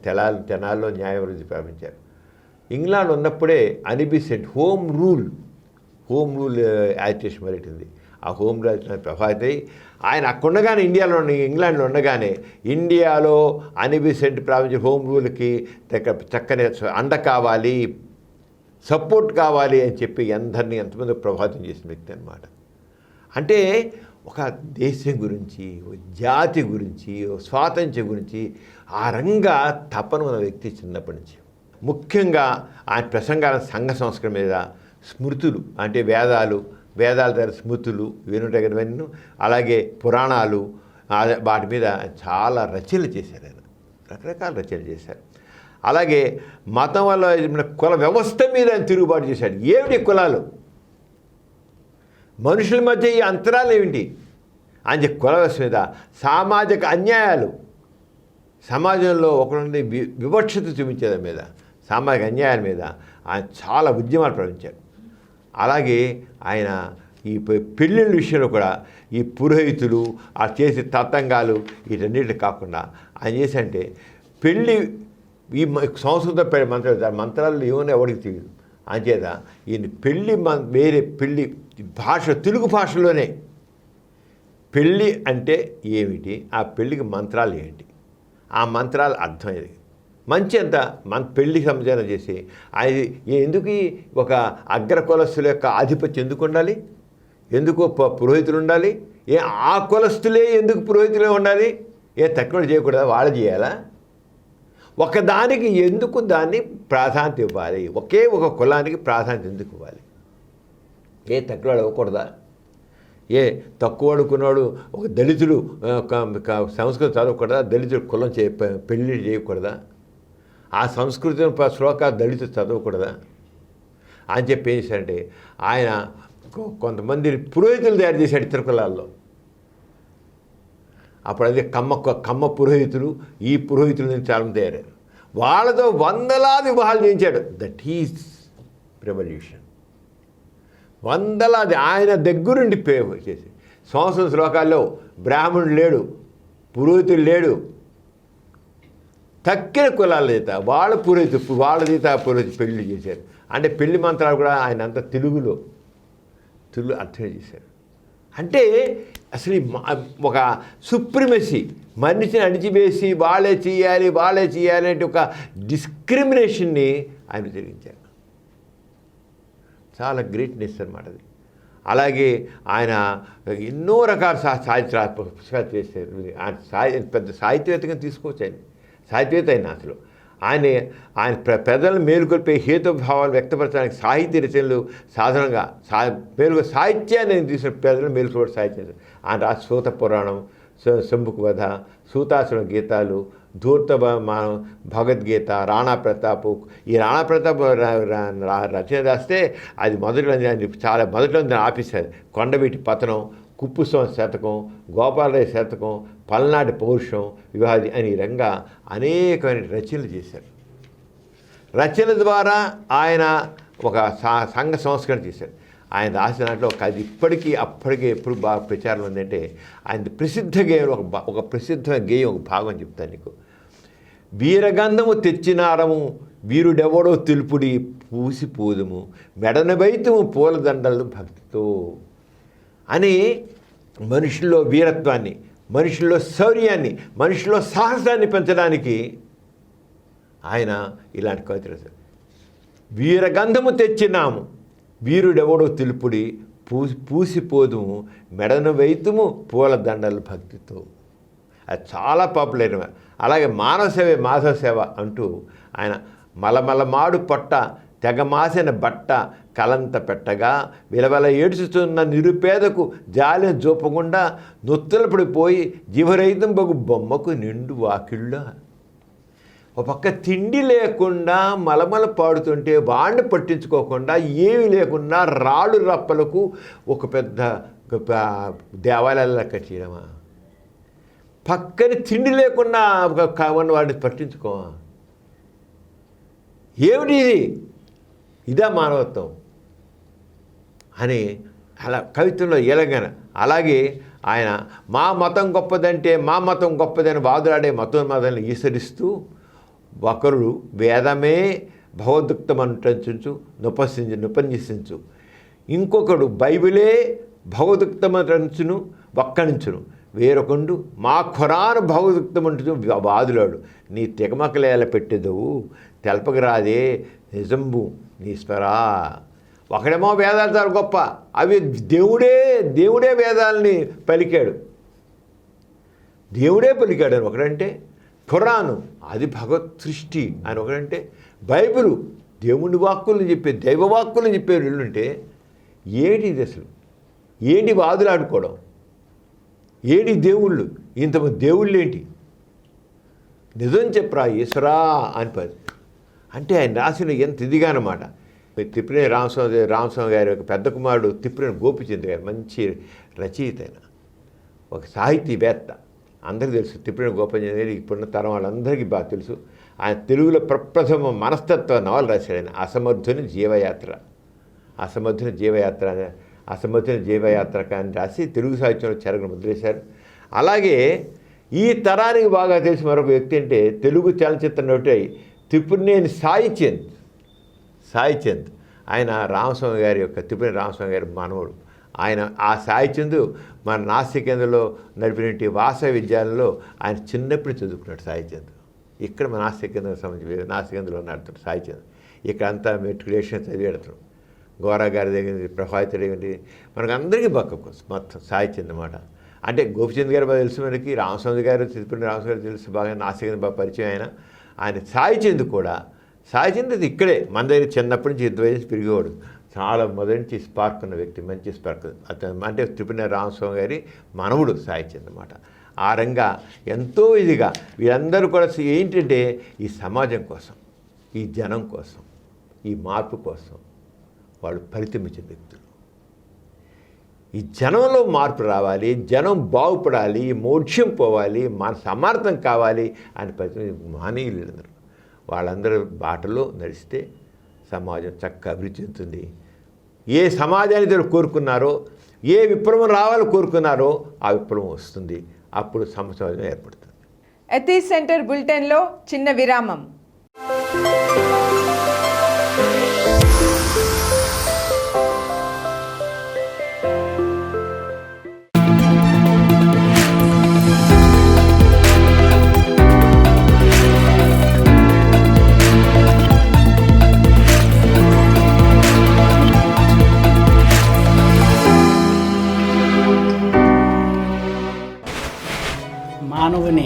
తెనాల్లో న్యాయవాది ప్రారంభించారు. ఇంగ్లాండ్ ఉన్నప్పుడే అనిబిసెంట్ హోమ్ రూల్ యాజిటేషన్ మొదలెట్టింది. ఆ హోమ్ రూల్ ప్రభావితై ఆయన అక్కడుండగానే ఇంగ్లాండ్లో ఉండగానే ఇండియాలో అనిబిసెంట్ ప్రారంభించిన హోమ్ రూల్కి చక్కని అండ కావాలి, సపోర్ట్ కావాలి అని చెప్పి అందరినీ ఎంతమంది ప్రభావితం చేసిన వ్యక్తి అన్నమాట. అంటే ఒక దేశం గురించి, జాతి గురించి, స్వాతంత్ర్యం గురించి ఆ రంగా తపన ఉన్న వ్యక్తి చిన్నప్పటి నుంచి. ముఖ్యంగా ఆయన ప్రసంగాల సంఘ సంస్కరణ మీద, స్మృతులు అంటే వేదాల దగ్గర స్మృతులు వినుంటాయి కదా, అలాగే పురాణాలు, వాటి మీద చాలా రచనలు చేశారు. ఆయన రకరకాల రచనలు చేశారు. అలాగే మతం వల్ల కుల వ్యవస్థ మీద ఆయన తిరుగుబాటు చేశాడు. ఏమిటి కులాలు, మనుషుల మధ్య ఈ అంతరాలు ఏమిటి అని కుల వ్యవస్థ మీద, సామాజిక అన్యాయాలు, సమాజంలో ఒకరి వివక్షత చూపించేదాని మీద, సామాజిక అన్యాయాల మీద ఆయన చాలా ఉద్యమాలు ప్రవహించారు. అలాగే ఆయన ఈ పెళ్ళిళ్ళ విషయంలో కూడా ఈ పురోహితులు ఆ చేసే తతంగాలు వీటన్నిటి కాకుండా ఆయన చేసంటే పెళ్ళి ఈ సంస్కృత మంత్రాలు ఏమైనా ఎవరికి తెలియదు. అంచేత ఈయన పెళ్ళి వేరే పెళ్ళి భాష తెలుగు భాషలోనే పెళ్ళి అంటే ఏమిటి, ఆ పెళ్ళికి మంత్రాలు ఏంటి, ఆ మంత్రాలు అర్థమయ్యేది మంచి అంత పెళ్లి సంజానం చేసి ఆయన ఎందుకు ఒక అగ్ర కులస్తుల యొక్క ఆధిపత్యం ఎందుకు ఉండాలి, ఎందుకు పురోహితులు ఉండాలి, ఆ కులస్తులే ఎందుకు పురోహితులే ఉండాలి, తక్కువ చేయకూడదా, వాళ్ళు చేయాలా, ఒకదానికి ఎందుకు దాన్ని ప్రాధాన్యత ఇవ్వాలి, ఒకే ఒక కులానికి ప్రాధాన్యత ఎందుకు ఇవ్వాలి, తక్కువ ఇవ్వకూడదా, తక్కువ అడుకున్నాడు ఒక దళితుడు సంస్కృతం చదవకూడదా, దళితుడు కులం పెళ్ళి చేయకూడదా, ఆ సంస్కృతి శ్లోక దళితుడు చదవకూడదా అని చెప్పి ఏం చేశాడంటే ఆయన కొంతమంది పురోహితులు తయారు చేశాడు ఇతర కులాల్లో. అప్పుడు అదే కమ్మ పురోహితులు, ఈ పురోహితుల నుంచి చాలా తయారయ్యారు. వాళ్ళతో వందలాది వివాహాలు చేయించాడు. That is revolution. వందలాది ఆయన దగ్గరుండి చేసి సంవత్సరం శ్లోకాల్లో బ్రాహ్మణుడు లేడు, పురోహితుడు లేడు, తక్కిన కులాల చేత వాళ్ళ పురోహితు పెళ్లి చేశారు. అంటే పెళ్లి మంత్రాలు కూడా ఆయన అంతా తెలుగు అర్థం చేశారు. అంటే అసలు ఒక సుప్రిమసీ, మనిషిని అణిచివేసి వాళ్ళే చేయాలి అంటే ఒక డిస్క్రిమినేషన్ని ఆయన జరిగించారు. చాలా గ్రేట్నెస్ అన్నమాట అది. అలాగే ఆయన ఎన్నో రకాల సాహిత్య పుస్తకాలు చేశారు. ఆయన పెద్ద సాహిత్యవేత్తగా తీసుకోవచ్చు. ఆయన సాహిత్యవేత్త అయిన అసలు ఆయన పెద్దలను మేలుకొల్పే హేతుభావాలు వ్యక్తపరచడానికి సాహిత్య రచనలు సాధారణంగా సాహిత్యాన్ని తీసిన పెద్దలను మేలుకొల్పే సాహిత్యం. ఆయన రాసి సూత పురాణం, శంభుకు వధ, సూతాసుర గీతాలు, ధూర్త భగవద్గీత, రాణా ప్రతాప్. ఈ రాణా ప్రతాప్ రచన రాస్తే అది చాలా మొదట్లో ఆపేశారు. కొండవీటి పతనం, కుప్పుస్వామి శతకం, గోపాలరాయ శతకం, పల్నాటి పౌరుషం, వివాది అని రంగా అనేకమైన రచనలు చేశారు. రచనల ద్వారా ఆయన ఒక సంఘ సంస్కరణ చేశారు. ఆయన రాసిన దాంట్లో అది అప్పటికే ఎప్పుడు బాగా ప్రచారం ఉందంటే ఆయన ప్రసిద్ధ గేయం ఒక ప్రసిద్ధమైన గేయం ఒక భాగం చెప్తాను నీకు. వీరగంధము తెచ్చినారము వీరుడెవడో తెలుపుడి పూసిపోదుము మెడనబైతుము పూలదండలు భక్తితో. అని మనుషుల్లో వీరత్వాన్ని, మనుషుల్లో శౌర్యాన్ని, మనుషుల్లో సాహసాన్ని పెంచడానికి ఆయన ఇలాంటి కవిత రాశారు. వీరగంధము తెచ్చినాము, వీరుడెవడో తెలుపుడి, పూసిపోదుము మెడను వైతుము పూల దండలు భక్తితో. అది చాలా పాపులర్. అలాగే మానవ సేవే మాధవ సేవ అంటూ ఆయన మలమలమాడు పొట్ట తెగమాసిన బట్ట కలంత పెట్టగా విలవల ఏడ్చుతున్న నిరుపేదకు జాలిని చూపకుండా నొత్తుల పడిపోయి జీవరహితం బగు బొమ్మకు నిండు వాకిళ్ళ. ఒక పక్క తిండి లేకుండా మలమల పాడుతుంటే వాడిని పట్టించుకోకుండా ఏమీ లేకుండా రాళ్ళు రప్పలకు ఒక పెద్ద దేవాలయాలు కట్టేయడమా? పక్కన తిండి లేకుండా ఉన్న వాడిని పట్టించుకోవా? ఏమిటి ఇది? ఇదా మానవత్వం అని అలా కవితల్లో ఎలాగన. అలాగే ఆయన మా మతం గొప్పదంటే మా మతం గొప్పదని వాదులాడే మతాలను ఈసరిస్తూ ఒకరు వేదమే భగవద్గీతమనుటంచు ఉపన్యసించు, ఇంకొకడు బైబిలే భగవద్గీతమనుటంచును వక్కణించును, వేరొకండు మా ఖురాను భగవద్గీతమంటు వాదులాడు. నీ తెగమకలేల పెట్టెదవు తెలపకరాదే నిజంబు నీశ్వరా. ఒకడేమో వేదాలు చాలా గొప్ప, అవి దేవుడే వేదాలని పలికాడు, దేవుడే పలికాడు అని ఒకడంటే, ఖురాను అది భగవత్ సృష్టి అని ఒకడంటే, బైబిలు దేవుని వాక్కులను చెప్పే దైవ వాక్కులను చెప్పే వీళ్ళుంటే ఏంటి ఇది అసలు? ఏంటి వాదులు ఆడుకోవడం? ఏంటి దేవుళ్ళు? ఇంతమంది దేవుళ్ళు ఏంటి? నిజం చెప్పరా ఈశ్వరా అని పది అంటే ఆయన రాసిన ఎంత ఇదిగా అన్నమాట. తిప్పినేని రామస్వామి గారి ఒక పెద్ద కుమారుడు తిప్పినేని గోపిచంద్ర గారు మంచి రచయిత, ఆయన ఒక సాహితీవేత్త, అందరికీ తెలుసు. తిప్పినేని గోపిచంద్ర గారు ఇప్పుడున్న తరం వాళ్ళందరికీ బాగా తెలుసు. ఆయన తెలుగులో ప్రప్రథమ మనస్తత్వ నవలు రాశాడు ఆయన, అసమర్థుని జీవయాత్ర అని రాసి తెలుగు సాహిత్యంలో చెరగను ముద్రేశారు. అలాగే ఈ తరానికి బాగా తెలిసి మరొక వ్యక్తి అంటే తెలుగు చలనచిత్ర నటుడై తిప్పినేని సాయిచంద్. ఆయన రామస్వామి గారి యొక్క తిప్పినేని రామస్వామి గారి మనవడు. ఆయన ఆ సాయిచంద్ మన నాసికేంద్రలో నడిపినటువంటి వాసవి విద్యాలయంలో ఆయన చిన్నప్పుడు చదువుకున్నాడు. సాయిచంద్ ఇక్కడ మన నాసికేంద్రకు సంబంధించి నాసికేంద్రలో నడుతున్నాడు సాయిచంద్. ఇక్కడ అంతా మెట్రికులేషన్ చదివేడుతున్నాడు. గోరా గారి దగ్గర ప్రభావితుడు ఏంటి మనకు అందరికీ బక్క మొత్తం సాయిచంద్ అన్నమాట. అంటే గోపిచంద్ గారు బాగా తెలుసు మనకి, రామస్వామి గారు తిరుపతి రామస్వామి గారు తెలుసు బాగా, నాసికేంద్ర బాగా పరిచయం ఆయన సాయిచంద్ కూడా. సాయిచంద్ ఇక్కడే మన దగ్గర చిన్నప్పటి నుంచి వయసు పెరిగేవాడు, చాలా మొదటి నుంచి స్పార్క్ ఉన్న వ్యక్తి, మంచి స్పార్క్. అతను అంటే తిరుపతి రామస్వామి గారి మనవుడు సాయిచంద్ అన్నమాట. ఆ రంగా ఎంతో ఇదిగా వీళ్ళందరూ కూడా ఏంటంటే ఈ సమాజం కోసం, ఈ జనం కోసం, ఈ మార్పు కోసం వాళ్ళు పరితమించే వ్యక్తులు. ఈ జనంలో మార్పు రావాలి, జనం బాగుపడాలి, మోక్షం పోవాలి, మన సమార్థం కావాలి అని ప్రతి మహనీయులందరూ వాళ్ళందరూ బాటలో నడిస్తే సమాజం చక్కగా అభివృద్ధి చెందుతుంది. ఏ సమాజాన్ని కోరుకున్నారో, ఏ విప్లవం రావాలో కోరుకున్నారో ఆ విప్లవం వస్తుంది. అప్పుడు సమాజం ఏర్పడుతుంది. ఎథీస్ సెంటర్ బులెటిన్లో చిన్న విరామం. మానవుని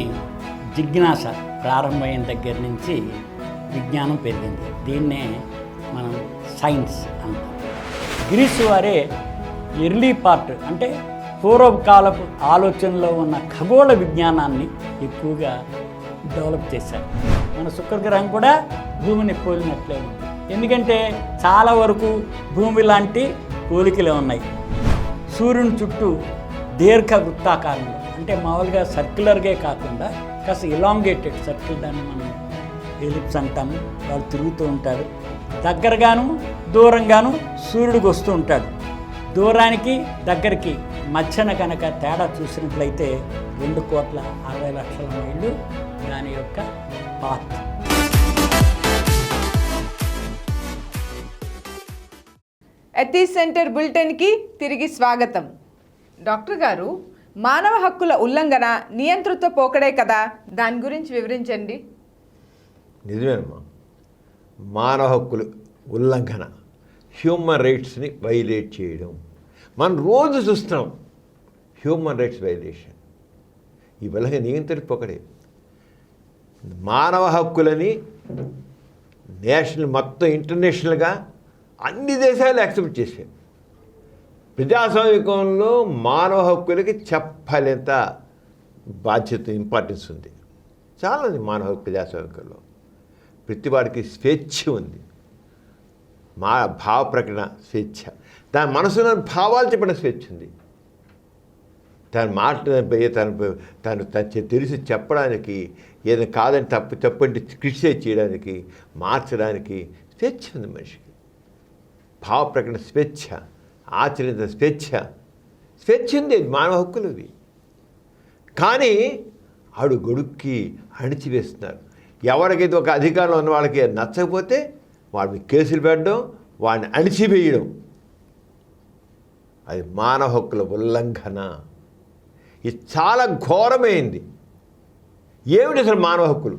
జిజ్ఞాస ప్రారంభమైన దగ్గర నుంచి విజ్ఞానం పెరిగింది. దీన్నే మనం సైన్స్ అంటాం. గ్రీసు వారే ఎర్లీ పార్ట్ అంటే పూర్వకాలపు ఆలోచనలో ఉన్న ఖగోళ విజ్ఞానాన్ని ఎక్కువగా డెవలప్ చేశారు. మన శుక్రగ్రహం కూడా భూమిని పోలినట్లే ఉంది. ఎందుకంటే చాలా వరకు భూమి లాంటి పోలికలే ఉన్నాయి. సూర్యుని చుట్టూ దీర్ఘ వృత్తాకారంలో అంటే మామూలుగా సర్క్యులర్గా కాకుండా కాస్త ఇలాంగేటెడ్ సర్కిల్, దాన్ని మనం ఎలిప్స్ అంటాము. వాళ్ళు తిరుగుతూ ఉంటాడు. దగ్గరగాను దూరంగాను సూర్యుడికి వస్తూ ఉంటాడు. దూరానికి దగ్గరికి మధ్యన కనుక తేడా చూసినట్లయితే 2,60,00,000 మైళ్ళు దాని యొక్క పాత్. ఎథీస్ సెంటర్ బులెటిన్కి తిరిగి స్వాగతం. డాక్టర్ గారు, మానవ హక్కుల ఉల్లంఘన నియంతృత్వ పోకడే కదా, దాని గురించి వివరించండి. నిజమేనమ్మా, మానవ హక్కులు ఉల్లంఘన, హ్యూమన్ రైట్స్ని వైలేట్ చేయడం మనం రోజు చూస్తున్నాం. హ్యూమన్ రైట్స్ వైలేషన్, ఈ ఉల్లంఘన నియంత్రణ పోకడే. మానవ హక్కులని నేషనల్ మొత్తం ఇంటర్నేషనల్గా అన్ని దేశాలు యాక్సెప్ట్ చేశాయి. ప్రజాస్వామికంలో మానవ హక్కులకి చెప్పలేంత బాధ్యత, ఇంపార్టెన్స్ ఉంది. చాలా ఉంది మానవ హక్కు ప్రజాస్వామికంలో. ప్రతి వాడికి స్వేచ్ఛ ఉంది, మా భావ ప్రకటన స్వేచ్ఛ, దాని మనసులో భావాలు చెప్పిన స్వేచ్ఛ ఉంది. తను తను తెలిసి చెప్పడానికి, ఏదైనా కాదని తప్పంటే క్రిటిసైజ్ చేయడానికి, మార్చడానికి స్వేచ్ఛ ఉంది మనిషికి. భావ ప్రకటన స్వేచ్ఛ, ఆచరించిన స్వేచ్ఛ ఉంది, మానవ హక్కులు ఇవి. కానీ ఆడు గొడుక్కి అణిచివేస్తున్నారు. ఎవరికైతే ఒక అధికారంలో ఉన్న వాళ్ళకి నచ్చకపోతే వాడిని కేసులు పెట్టడం, వాడిని అణిచివేయడం, అది మానవ హక్కుల ఉల్లంఘన. ఇది చాలా ఘోరమైంది. ఏమిటి అసలు మానవ హక్కులు?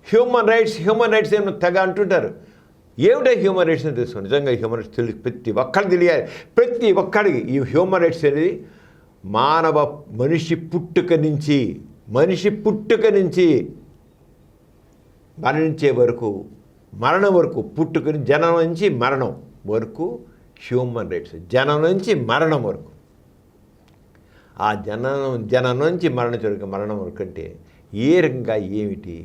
హ్యూమన్ రైట్స్ ఏమో తెగ అంటుంటారు. ఏమిటో హ్యూమన్ రైట్స్ అని తెలుసుకోండి. నిజంగా హ్యూమన్ రైట్స్ ప్రతి ఒక్కరికి తెలియాలి. ప్రతి ఒక్కడికి ఈ హ్యూమన్ రైట్స్ అనేది మనిషి పుట్టుక నుంచి మరణించే వరకు, మరణం వరకు, పుట్టుకని జనం నుంచి మరణం వరకు హ్యూమన్ రైట్స్. జనం నుంచి మరణం వరకు, ఆ జనం నుంచి మరణం వరకు అంటే ఏ రకంగా ఏమిటి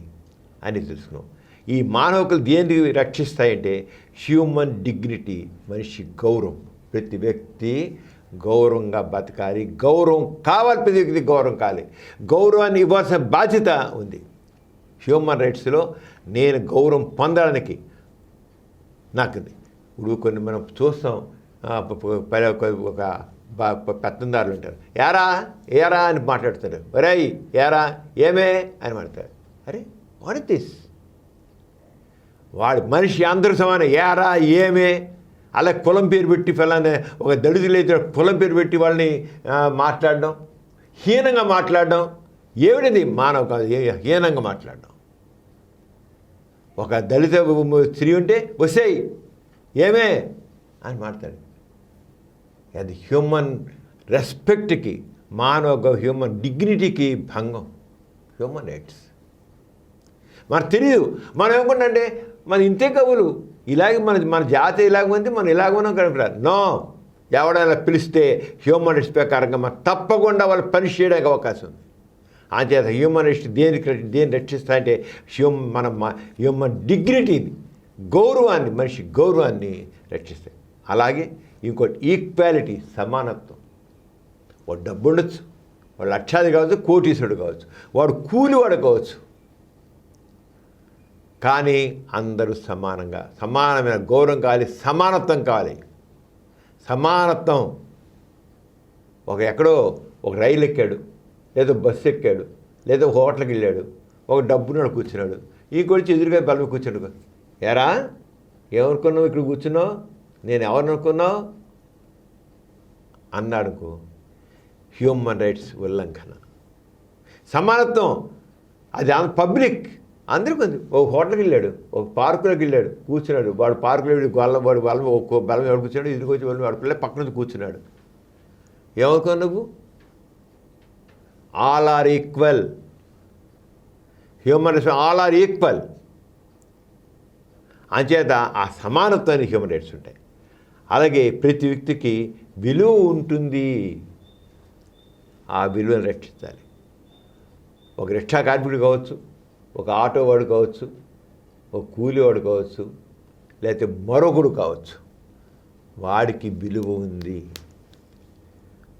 అని తెలుసుకున్నాం. ఈ మానవ హక్కులు దేనికి రక్షిస్తాయంటే హ్యూమన్ డిగ్నిటీ, మనిషి గౌరవం. ప్రతి వ్యక్తి గౌరవంగా బతకాలి, గౌరవం కావాలి, ప్రతి వ్యక్తి గౌరవం కావాలి. గౌరవాన్ని ఇవ్వాల్సిన బాధ్యత ఉంది. హ్యూమన్ రైట్స్లో నేను గౌరవం పొందడానికి నాకు ఇప్పుడు కొన్ని మనం చూస్తాం, ఒక పెత్తందారులు ఉంటారు, ఏరా అని మాట్లాడతారు. ఒరేయ్ ఏరా, ఏమే అని మాట్లాడతారు. అరే వాట్ ఇస్ దిస్? వాడి మనిషి అందరూ సమానం, ఏరా ఏమే, అలా కులం పేరు పెట్టి ఫలానా ఒక దళితులైతే కులం పేరు పెట్టి వాళ్ళని మాట్లాడడం, హీనంగా మాట్లాడడం. ఏమిటిది? మానవ కాదు, హీనంగా మాట్లాడడం. ఒక దళిత స్త్రీ ఉంటే వసేయ్ ఏమే అని మాట్లాడు. అది హ్యూమన్ రెస్పెక్ట్కి, హ్యూమన్ డిగ్నిటీకి భంగం. హ్యూమన్ రైట్స్ మనకు తెలియదు. మనం ఏమనుకుంటే మన ఇంతే కవులు ఇలాగే, మన జాతి ఇలాగమంది, మనం ఇలాగమన్నా కనిపిస్తారు. నో, ఎవడైనా పిలిస్తే హ్యూమన్ రైట్స్ ప్రకారంగా మనం తప్పకుండా వాళ్ళు పనిష్ చేయడానికి అవకాశం ఉంది. అంచేత హ్యూమన్ రైట్స్ దేన్ని రక్షిస్తాయంటే హ్యూమన్ డిగ్నిటీని, గౌరవాన్ని, మనిషి గౌరవాన్ని రక్షిస్తాయి. అలాగే ఇంకోటి ఈక్వాలిటీ, సమానత్వం. వాడు డబ్బు ఉండొచ్చు, వాడు లక్షాది కావచ్చు, కోటీశ్వరుడు కావచ్చు, వాడు కూలివాడు కావచ్చు, కానీ అందరూ సమానమైన గౌరవం కావాలి, సమానత్వం కావాలి. సమానత్వం. ఎక్కడో ఒక రైలు ఎక్కాడు, లేదా బస్సు ఎక్కాడు, లేదా హోటల్కి వెళ్ళాడు, ఒక డబ్బున్నాడు కూర్చున్నాడు, ఇంకొచ్చి ఎదురుగా బలం కూర్చున్నాడు. ఎరా ఏమనుకున్నావు ఇక్కడ కూర్చున్నావు, నేను ఎవరిని అనుకున్నావు అన్నాడుకో, హ్యూమన్ రైట్స్ ఉల్లంఘన. సమానత్వం అది పబ్లిక్, అందరికీ ఉంది. ఒక హోటల్కి వెళ్ళాడు, ఒక పార్కులోకి వెళ్ళాడు, కూర్చున్నాడు. వాడు పార్కులో వాడు బలం ఎవడు కూర్చున్నాడు, ఎదురుకు వచ్చి వాడు పిల్ల పక్కన నుంచి కూర్చున్నాడు. ఏమనుకో నువ్వు? All are equal. Human rights all are equal. అంచేత ఆ సమానత్వాన్ని హ్యూమన్ రైట్స్ ఉంటాయి. అలాగే ప్రతి వ్యక్తికి విలువ ఉంటుంది, ఆ విలువను రక్షించాలి. ఒక రిక్షా కార్మికుడు కావచ్చు, ఒక ఆటో వాడు కావచ్చు, ఒక కూలివాడు కావచ్చు, లేకపోతే మరొకడు కావచ్చు, వాడికి విలువ ఉంది.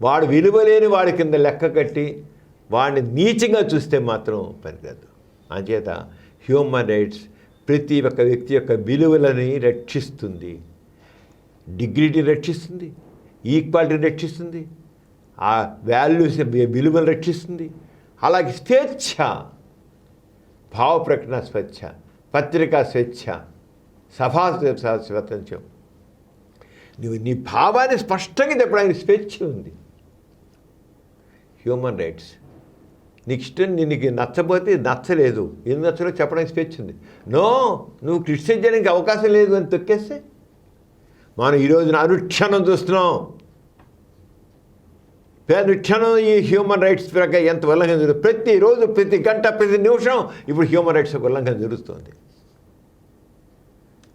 వాడు విలువ లేని వాడి కింద లెక్క కట్టి వాడిని నీచంగా చూస్తే మాత్రం పనికిరాదు. అంచేత హ్యూమన్ రైట్స్ ప్రతి ఒక్క వ్యక్తి యొక్క విలువలని రక్షిస్తుంది, డిగ్నిటీని రక్షిస్తుంది, ఈక్వాలిటీని రక్షిస్తుంది, ఆ వాల్యూస్ విలువను రక్షిస్తుంది. అలాగే స్వేచ్ఛ, భావ ప్రకటన స్వేచ్ఛ, పత్రికా స్వేచ్ఛ, సభా స్వాతంత్ర్యం. నువ్వు నీ భావాన్ని స్పష్టంగా చెప్పడానికి స్వేచ్ఛ ఉంది. Human rights. నీకు ఇష్టం, నీకు నచ్చపోతే నచ్చలేదు, ఎందుకు నచ్చలో చెప్పడానికి స్వేచ్ఛ ఉంది. నో, నువ్వు క్రిటిసైజ్ చేయడానికి అవకాశం లేదు అని తొక్కేస్తే మనం ఈరోజున అనుక్షణం చూస్తున్నాం. అనుక్షణం ఈ హ్యూమన్ రైట్స్ ప్రకారం ఎంత ఉల్లంఘన జరుగుతుంది. ప్రతిరోజు, ప్రతి గంట, ప్రతి నిమిషం ఇప్పుడు హ్యూమన్ రైట్స్ ఉల్లంఘన జరుగుతుంది.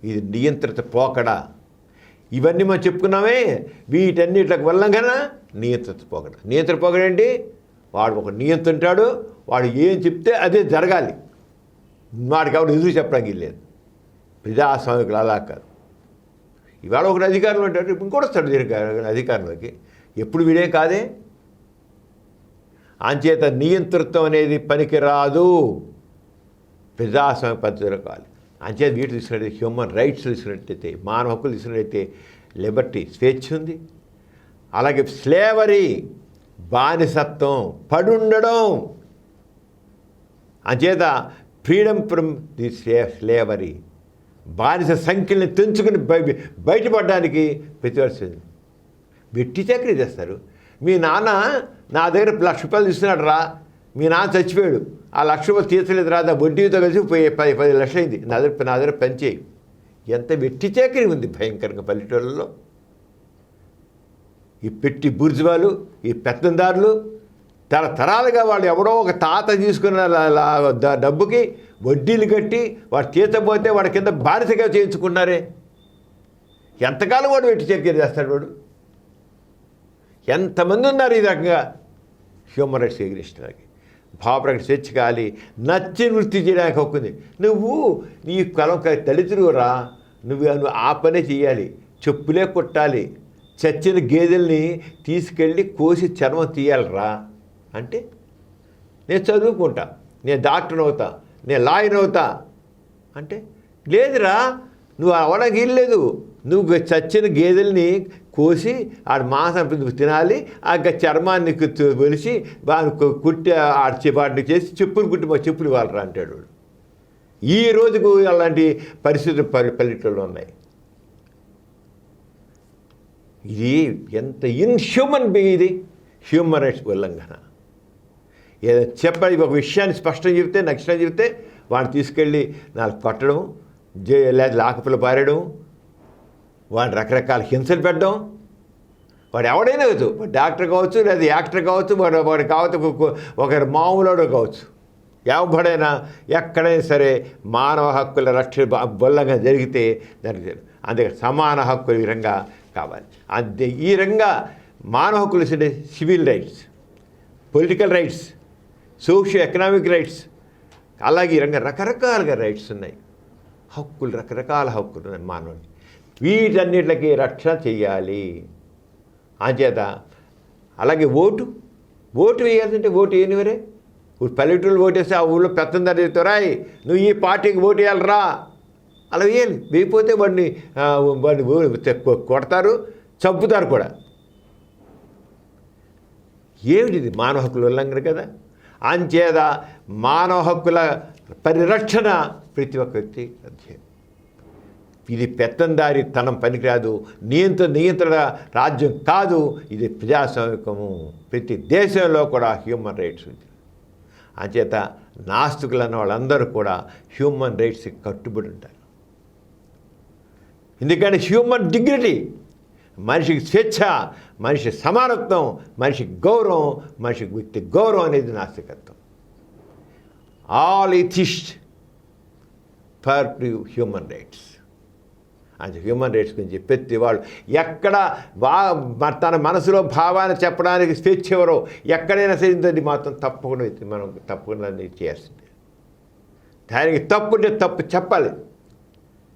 ఇది నియంత్రిత పోకడా. ఇవన్నీ మనం చెప్పుకున్నామే, వీటన్నిటికి ఉల్లంఘన నియంత్రిత పోకడ. నియంత్రిత పోకడ ఏంటి? వాడు ఒక నియంత్రింటాడు, వాడు ఏం చెప్తే అదే జరగాలి. వాడికి ఎవరు ఎదురు చెప్పడానికి లేదు. ప్రజాస్వామికులు అలా కాదు. ఇవాళ ఒకటి అధికారంలో ఉంటాడు, ఇంకోటి వస్తాడు దీనికి అధికారంలోకి. ఎప్పుడు వీడే కాదే. అంచేత నియంతృత్వం అనేది పనికిరాదు, ప్రజాస్వామ్య పద్ధతిలో కావాలి. అంచేత వీటి తీసుకున్నట్టయితే, హ్యూమన్ రైట్స్ తీసుకున్నట్టయితే, మానవ హక్కులు తీసుకున్నట్టయితే లిబర్టీ, స్వేచ్ఛ ఉంది. అలాగే స్లేవరీ, బానిసత్వం, పడుండడం. అంచేత ఫ్రీడమ్ ఫ్రమ్ ది స్లేవరీ, బానిస సంఖ్యల్ని తెంచుకుని బయటపడడానికి ప్రతివర్షం వెట్టి చాకరీ చేస్తారు. మీ నాన్న నా దగ్గర 1,00,000 రూపాయలు తీసుకున్నాడు రా, మీ నాన్న చచ్చిపోయాడు, ఆ 1,00,000 రూపాయలు తీర్చలేదు రా, వడ్డీతో కలిసి 10 లక్షలు అయింది, నా దగ్గర పనిచేయి. ఎంత వెట్టి చాకరీ ఉంది భయంకరంగా పల్లెటూళ్ళలో. ఈ పెట్టి బుర్జువాలు, ఈ పెత్తందారులు తరతరాలుగా వాళ్ళు ఎవడో ఒక తాత తీసుకున్న డబ్బుకి వడ్డీలు కట్టి వాడు తీర్చబోతే వాడి కింద బానిసగా చేయించుకున్నారే. ఎంతకాలం వాడు వెట్టి చాకరీ చేస్తాడు వాడు? ఎంతమంది ఉన్నారు ఈ రకంగా హ్యూమన్ రైట్స్ ఎగిరిస్టానికి. భావప్రకటన స్వేచ్ఛ కాలి, నచ్చిన వృత్తి చేయడానికి హక్కుంది. నువ్వు నీ కలం దళితుడురా, నువ్వు ఆ పనే చేయాలి. చెప్పులే కొట్టాలి, చచ్చిన గేదెల్ని తీసుకెళ్ళి కోసి చర్మం తీయాలిరా అంటే నేను చదువుకుంటా, నేను డాక్టర్ అవుతా, నేను లాయర్ అవుతా అంటే లేదురా, నువ్వు అవడానికి వీల్లేదు. నువ్వు చచ్చిన గేదెల్ని కోసి ఆడ మాంసం తినాలి, ఆ చర్మాన్ని వెలిసి వాడిని కుట్టి వాటిని చేసి చెప్పులు కుట్టి మా చెప్పులు ఇవ్వాలరా అంటాడు వాడు. ఈ రోజుకు అలాంటి పరిస్థితులు పల్లెటూళ్ళు ఉన్నాయి. ఇది ఎంత ఇన్హ్యూమన్ బీయింగ్, ఇది హ్యూమన్ రైట్స్ ఉల్లంఘన. ఏదో చెప్పాలి, ఒక విషయాన్ని స్పష్టం చెప్తే, నక్షత్రం చెప్తే వాడిని తీసుకెళ్ళి నాకు కొట్టడం, లేదా లాకపిల్ల పారడం, వాడిని రకరకాల హింసలు పెట్టడం. వాడు ఎవడైనా కావచ్చు, వాడు డాక్టర్ కావచ్చు, లేదా యాక్టర్ కావచ్చు, వాడు కావచ్చు ఒకరి మామూలుడు కావచ్చు, ఎవడైనా ఎక్కడైనా సరే మానవ హక్కుల రక్షణ ఉల్లంఘన జరిగితే దానికి అందుకే సమాన హక్కులు ఈ రంగా కావాలి. అంతే ఈ రంగా మానవ హక్కులు అంటే civil rights, political rights, socio economic rights, అలాగే ఈ రంగా రకరకాలుగా రైట్స్ ఉన్నాయి. హక్కులు, రకరకాల హక్కులు ఉన్నాయి మానవుడికి. వీటన్నిటికి రక్షణ చెయ్యాలి. అంచేత అలాగే ఓటు వేయాల్సింటే ఓటు వేయనివరే. ఇప్పుడు పల్లెటూళ్ళు ఓటేస్తే ఆ ఊళ్ళో పెత్తందారు చెప్తారాయ్ నువ్వు ఈ పార్టీకి ఓటు వేయాలరా, అలా వేయాలి. వేయకపోతే వాడిని కొడతారు, చంపుతారు కూడా. ఏమిటిది? మానవ హక్కుల ఉల్లంఘన కదా. అంచేత మానవ హక్కుల పరిరక్షణ ప్రతి ఒక్క వ్యక్తి అధ్యయనం. ఇది పెత్తందారి తనం పనికిరాదు, నియంత్రణ రాజ్యం కాదు, ఇది ప్రజాస్వామికము. ప్రతి దేశంలో కూడా హ్యూమన్ రైట్స్ ఉంది. అంచేత నాస్తికులు అన్న వాళ్ళందరూ కూడా హ్యూమన్ రైట్స్కి కట్టుబడి ఉంటారు. ఎందుకంటే హ్యూమన్ డిగ్నిటీ, మనిషికి స్వేచ్ఛ, మనిషి సమానత్వం, మనిషికి గౌరవం, మనిషికి వ్యక్తి గౌరవం అనేది నాస్తికత్వం. All atheist for human rights. అది హ్యూమన్ రైట్స్ గురించి ప్రతి వాళ్ళు ఎక్కడ తన మనసులో భావాన్ని చెప్పడానికి స్వేచ్ఛ ఎవరో ఎక్కడైనా సరే అది మాత్రం తప్పకుండా మనం తప్పకుండా చేయాల్సిందే. దానికి తప్పుంటే తప్పు చెప్పాలి,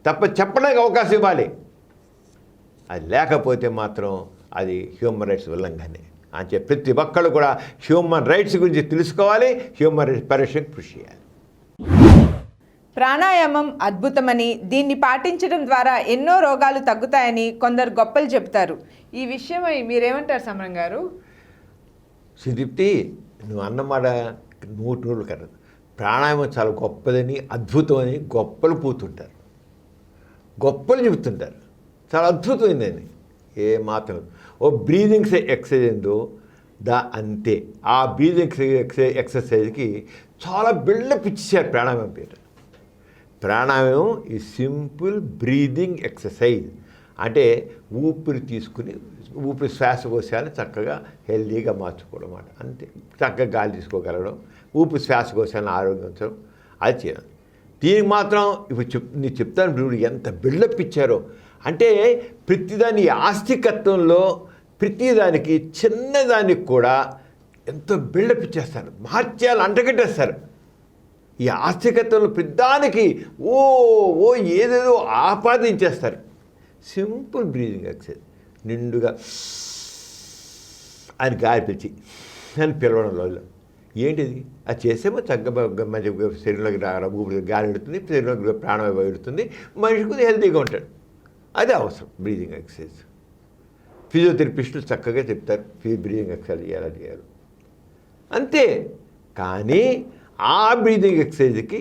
తప్పు చెప్పడానికి అవకాశం ఇవ్వాలి. అది లేకపోతే మాత్రం అది హ్యూమన్ రైట్స్ ఉల్లంఘనే. అంటే ప్రతి ఒక్కళ్ళు కూడా హ్యూమన్ రైట్స్ గురించి తెలుసుకోవాలి, హ్యూమన్ రైట్స్ పరిరక్షణకు కృషి చేయాలి. ప్రాణాయామం అద్భుతమని, దీన్ని పాటించడం ద్వారా ఎన్నో రోగాలు తగ్గుతాయని కొందరు గొప్పలు చెప్తారు. ఈ విషయమై మీరేమంటారు సమరం గారు? సుదీప్తి, నువ్వు అన్నమాట 100% కరెక్ట్. ప్రాణాయామం చాలా గొప్పదని, అద్భుతమని గొప్పలు పూతుంటారు, గొప్పలు చెబుతుంటారు. చాలా అద్భుతమైందని ఏ మాత్రం. ఓ బ్రీదింగ్స్ ఎక్సర్సైజ్ ఏందో అంతే. ఆ బ్రీదింగ్ ఎక్సర్సైజ్కి చాలా బిల్డప్ ఇచ్చేసారు ప్రాణాయామం పేరు. ప్రాణాయామం ఈ సింపుల్ బ్రీదింగ్ ఎక్సర్సైజ్. అంటే ఊపిరి తీసుకుని ఊపిరి శ్వాసకోశాన్ని చక్కగా హెల్దీగా మార్చుకోవడం అన్నమాట. అంతే. చక్కగా గాలి తీసుకోగలగడం, ఊపిరి శ్వాసకోశాన్ని ఆరోగ్యించడం, అది చేయాలి. దీనికి మాత్రం ఇప్పుడు నేను చెప్తాను ఇప్పుడు ఎంత బిల్డప్ ఇచ్చారో. అంటే ప్రతిదాని ఆస్తికత్వంలో ప్రతిదానికి చిన్నదానికి కూడా ఎంతో బిల్డప్ ఇచ్చేస్తారు, మహత్యాలు అంటగట్టేస్తారు. ఈ ఆస్తికత్వంలో ప్రతిదానికి ఓ ఏదేదో ఆపాదించేస్తారు. Simple breathing exercise. నిండుగా అని గాలి పిలిచి అని పిలవడంలో ఏంటిది అది చేసేమో చక్కగా మంచి శరీరంలోకి ఊపిరి గాలి ఎడుతుంది, శరీరంలోకి ప్రాణవాయువు ఎడుతుంది, మనిషి కొద్దిగా హెల్తీగా ఉంటాడు. అదే అవసరం బ్రీదింగ్ ఎక్సర్సైజ్. ఫిజియోథెరపిస్టులు చక్కగా చెప్తారు బ్రీదింగ్ ఎక్సర్సైజ్ ఎలా చేయాలి అంతే. కానీ ఆ బ్రీదింగ్ ఎక్సర్సైజ్కి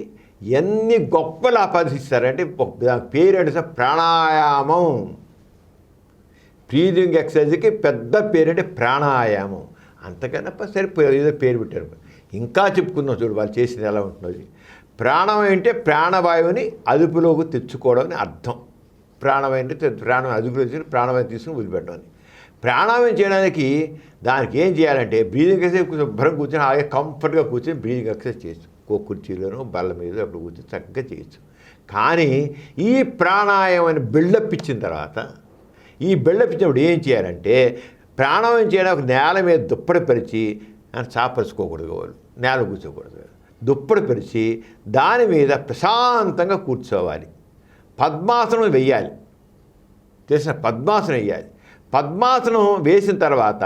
ఎన్ని గొప్ప లాభాలు ఇస్తారంటే దాని పేరు అంటే ప్రాణాయామం. బ్రీదింగ్ ఎక్సర్సైజ్కి పెద్ద పేరు అంటే ప్రాణాయామం. అంతకన్నా సరే ఏదో పేరు పెట్టారు. ఇంకా చెప్పుకుందాం చూడు వాళ్ళు చేసింది ఎలా ఉంటున్నది. ప్రాణం అంటే ప్రాణవాయువుని అదుపులోకి తెచ్చుకోవడం అని అర్థం. ప్రాణవాయు అంటే ప్రాణం అదుపులో తెచ్చుకుని ప్రాణవాయువు తీసుకుని వదిలిపెట్టడం అని. ప్రాణాయామం చేయడానికి దానికి ఏం చేయాలంటే బ్రీదింగ్ ఎక్సర్సైజ్ శుభ్రం కూర్చొని అలాగే కంఫర్ట్గా కూర్చొని బ్రీదింగ్ ఎక్సర్సైజ్ చేయొచ్చు. కుర్చీలోనో బల్ల మీద అప్పుడు కూర్చొని చక్కగా చేయొచ్చు. కానీ ఈ ప్రాణాయామాన్ని బిల్డప్ ఇచ్చిన తర్వాత ఈ బిల్డప్ ఇచ్చినప్పుడు ఏం చేయాలంటే ప్రాణాయామం చేయడానికి నేల మీద దుప్పటి పరిచి చాపరుచుకోకూడదు, వాళ్ళు నేల కూర్చోకూడదు, దుప్పటి పరిచి దాని మీద ప్రశాంతంగా కూర్చోవాలి. పద్మాసనం వెయ్యాలి. తెలిసిన పద్మాసనం వేయాలి. పద్మాసనం వేసిన తర్వాత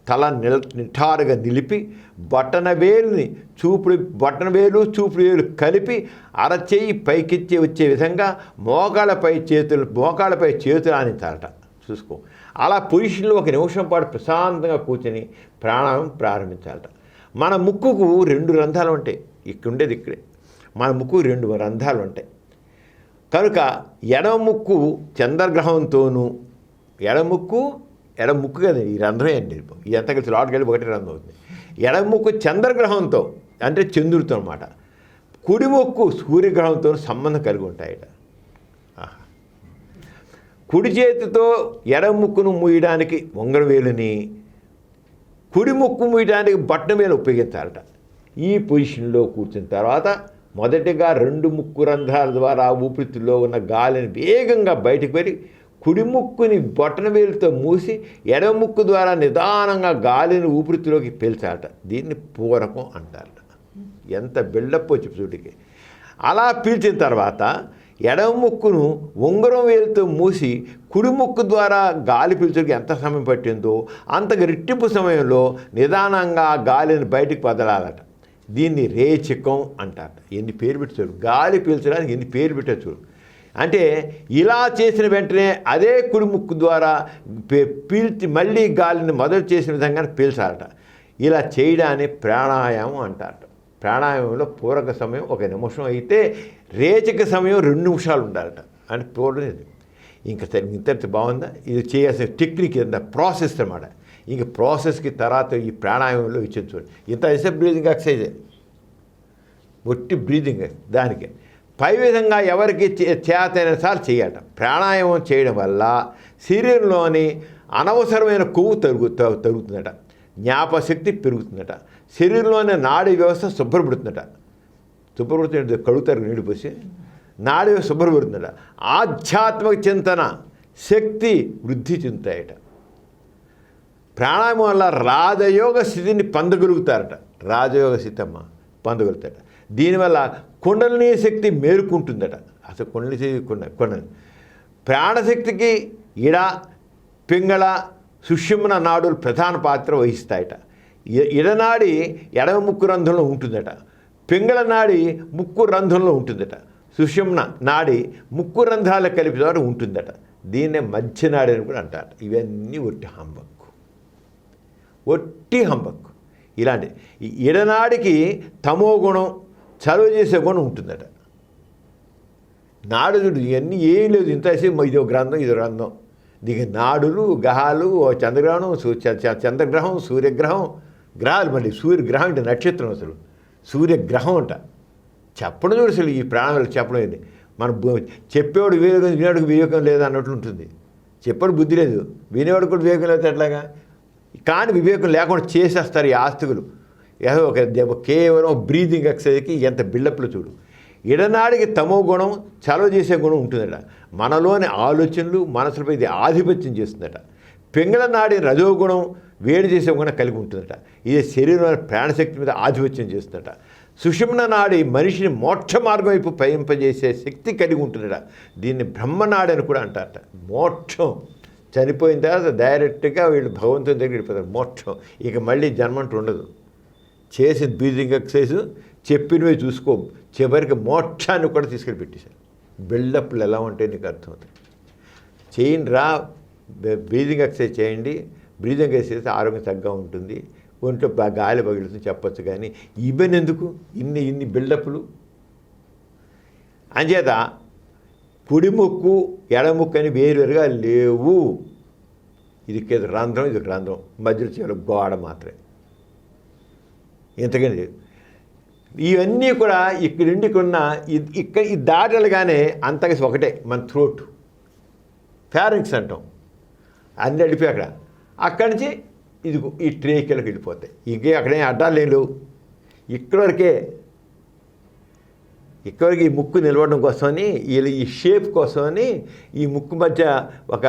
తల నిఠారుగా నిలిపి బొటనవేలు చూపుడు వేలు కలిపి అరచేయి పైకెత్తి వచ్చే విధంగా మోకాళ్ళపై చేతులు ఆనించాలట. చూసుకో. అలా పొజిషన్లో 1 నిమిషం పాటు ప్రశాంతంగా కూర్చొని ప్రాణాయామం ప్రారంభించాలట. మన ముక్కుకు 2 రంధ్రాలు ఉంటాయి. ఉండేది ఇక్కడే. మన ముక్కు 2 రంధ్రాలు ఉంటాయి. కనుక ఎడమ ముక్కు చంద్రగ్రహంతోనూ ఎడమ ముక్కు కదా ఈ రంధ్రం అండి. ఈ అంతా కలిసి లోటుకి వెళ్ళి 1 రంధ్రం అవుతుంది. ఎడమ ముక్కు చంద్రగ్రహంతో అంటే చంద్రుడితో అనమాట. కుడి ముక్కు సూర్యగ్రహంతో సంబంధం కలిగి ఉంటాయట. కుడి చేతితో ఎడమ ముక్కును మూయడానికి ఉంగరం వేలుని, కుడి ముక్కు మూయడానికి బట్టన వేలు ఉపయోగించాలట. ఈ పొజిషన్లో కూర్చున్న తర్వాత మొదటిగా 2 ముక్కు రంధ్రాల ద్వారా ఊపిరితిత్తుల్లో ఉన్న గాలిని వేగంగా బయటకు వెళ్ళి కుడి ముక్కుని బొటన వేలుతో మూసి ఎడమ ముక్కు ద్వారా నిదానంగా గాలిని ఊపిరితిత్తులోకి పీల్చాలట. దీన్ని పూరకం అంటారట. ఎంత బిల్డప్ వచ్చి చూటికి. అలా పీల్చిన తర్వాత ఎడమ ముక్కును ఉంగరం వేలుతో మూసి కుడి ముక్కు ద్వారా గాలి పీల్చడానికి ఎంత సమయం పట్టిందో అంతకు రెట్టింపు సమయంలో నిదానంగా గాలిని బయటికి వదలాలట. దీన్ని రేచకం అంటారట. ఎన్ని పేరు పెట్టి చూడు. గాలి పీల్చడానికి ఎన్ని పేరు పెట్టారు చూడు. అంటే ఇలా చేసిన వెంటనే అదే కుడి ముక్కు ద్వారా పీల్చి మళ్ళీ గాలిని మొదలు చేసిన విధంగా పీల్చాలట. ఇలా చేయడాన్ని ప్రాణాయామం అంటారట. ప్రాణాయామంలో పూరక సమయం 1 నిమిషం అయితే రేచక సమయం 2 నిమిషాలు ఉండాలట. అంటే పూర్వం ఇంకా సరే ఇంత బాగుందా. ఇది చేయాల్సిన టెక్నిక్ ప్రాసెస్ అన్నమాట. ఇంక ప్రాసెస్కి తర్వాత ఈ ప్రాణాయామంలో ఇచ్చేది చూడండి. ఇంత అయితే బ్రీదింగ్ ఎక్సర్సైజ్, ఒట్టి బ్రీదింగ్. దానికి పై విధంగా ఎవరికి చేతైన సార్లు చేయాలట. ప్రాణాయామం చేయడం వల్ల శరీరంలోని అనవసరమైన కొవ్వు తరుగుతుందట. జ్ఞాపశక్తి పెరుగుతుందట. శరీరంలోని నాడీ వ్యవస్థ శుభ్రపడుతుందట. కడుగుతారు నీళ్ళు పోసి నాడీ వ్యవస్థ శుభ్రపడుతుందట. ఆధ్యాత్మిక చింతన శక్తి వృద్ధి చెందుతాయట. ప్రాణాయామం వల్ల రాజయోగ స్థితిని పొందగలుగుతారట. రాజయోగ స్థితి పొందగలుగుతారట. దీనివల్ల కుండలిని శక్తి మేలుకుంటుందట. అసలు కుండలి ప్రాణశక్తికి ఇడ పింగళ సుషుమ్న నాడులు ప్రధాన పాత్ర వహిస్తాయట. ఇడనాడి ఎడమ ముక్కు రంధ్రంలో ఉంటుందట. పింగళ నాడి ముక్కు రంధ్రంలో ఉంటుందట. సుషుమ్న నాడి ముక్కు రంధ్రాల కలిపి ద్వారా ఉంటుందట. దీన్నే మధ్య నాడి అని కూడా అంటారట. ఇవన్నీ ఒట్టి హంబక్కు. ఇలాంటి ఇడనాడికి తమో గుణం, చలువ చేసే గుణం ఉంటుందట. నాడు చూడు ఇవన్నీ ఏం లేదు. ఇంతసేపు ఇదో గ్రంథం దీనికి నాడులు గ్రహాలు చంద్రగ్రహణం చంద్రగ్రహం సూర్యగ్రహం గ్రహాలు, మళ్ళీ సూర్యగ్రహం అంటే నక్షత్రం, అసలు సూర్యగ్రహం అంట చెప్పడం చూడు. అసలు ఈ ప్రాణాలు చెప్పడం ఏంటి, మన చెప్పేవాడు వివేకం వినేవాడికి వివేకం లేదు అన్నట్లు ఉంటుంది. చెప్పాడు బుద్ధి లేదు, వినేవాడు కూడా వివేకం లేదు ఎట్లాగా. కానీ వివేకం లేకుండా చేసేస్తారు ఈ ఆస్తికులు. ఏదో ఒక కేవలం బ్రీదింగ్ ఎక్సర్సైజ్కి ఎంత బిల్డప్లో చూడు. ఇడనాడికి తమో గుణం చలవ చేసే గుణం ఉంటుందట. మనలోని ఆలోచనలు మనసులపై ఇది ఆధిపత్యం చేస్తుందట. పింగళ నాడి రజోగుణం వేడి చేసే గుణం కలిగి ఉంటుందట. ఇది శరీరం ప్రాణశక్తి మీద ఆధిపత్యం చేస్తుందట. సుషుమ్న నాడి మనిషిని మోక్ష మార్గం వైపు పయింపజేసే శక్తి కలిగి ఉంటుందట. దీన్ని బ్రహ్మనాడి అని కూడా అంటారట. మోక్షం చనిపోయిన తర్వాత డైరెక్ట్గా వీళ్ళు భగవంతుని దగ్గర వెళ్ళిపోతారు. మోక్షం ఇక మళ్ళీ జన్మంటూ ఉండదు. చేసిన బ్రీదింగ్ ఎక్సర్సైజ్ చెప్పినవి చూసుకో, చివరికి మోక్షాన్ని కూడా తీసుకెళ్ళి పెట్టేశారు. బిల్డప్లు ఎలా ఉంటాయి నీకు అర్థమవుతుంది. చేయండి రా, బ్రీదింగ్ ఎక్సర్సైజ్ చేయండి, బ్రీదింగ్ ఎక్సర్సైజ్ ఆరోగ్యం తగ్గగా ఉంటుంది, ఒంట్లో గాలి పగిలుతుంది చెప్పచ్చు. కానీ ఇవన్నీ ఎందుకు ఇన్ని బిల్డప్లు? అంచేత కుడి ముక్కు ఎడముక్కు అని వేరువేరుగా లేవు. ఇది రంధ్రం, ఇది రంధ్రం, మధ్యలో చేయాలి గోడ మాత్రమే, ఇంతకని లేదు. ఇవన్నీ కూడా ఇక్కడున్న ఇక్కడ ఈ దాటలుగానే అంతగా ఒకటే మన థ్రోట్, ఫారింగ్స్ అంటాం. అన్నీ వెళ్ళిపోయి అక్కడి నుంచి ఇది ఈ ట్రేకిలకు వెళ్ళిపోతాయి. ఇంకే అక్కడే అడ్డాలు లేవు. ఇక్కడివరకే ఇక్కడికి ఈ ముక్కు నిలవడం కోసమని ఈ షేప్ కోసమని ఈ ముక్కు మధ్య ఒక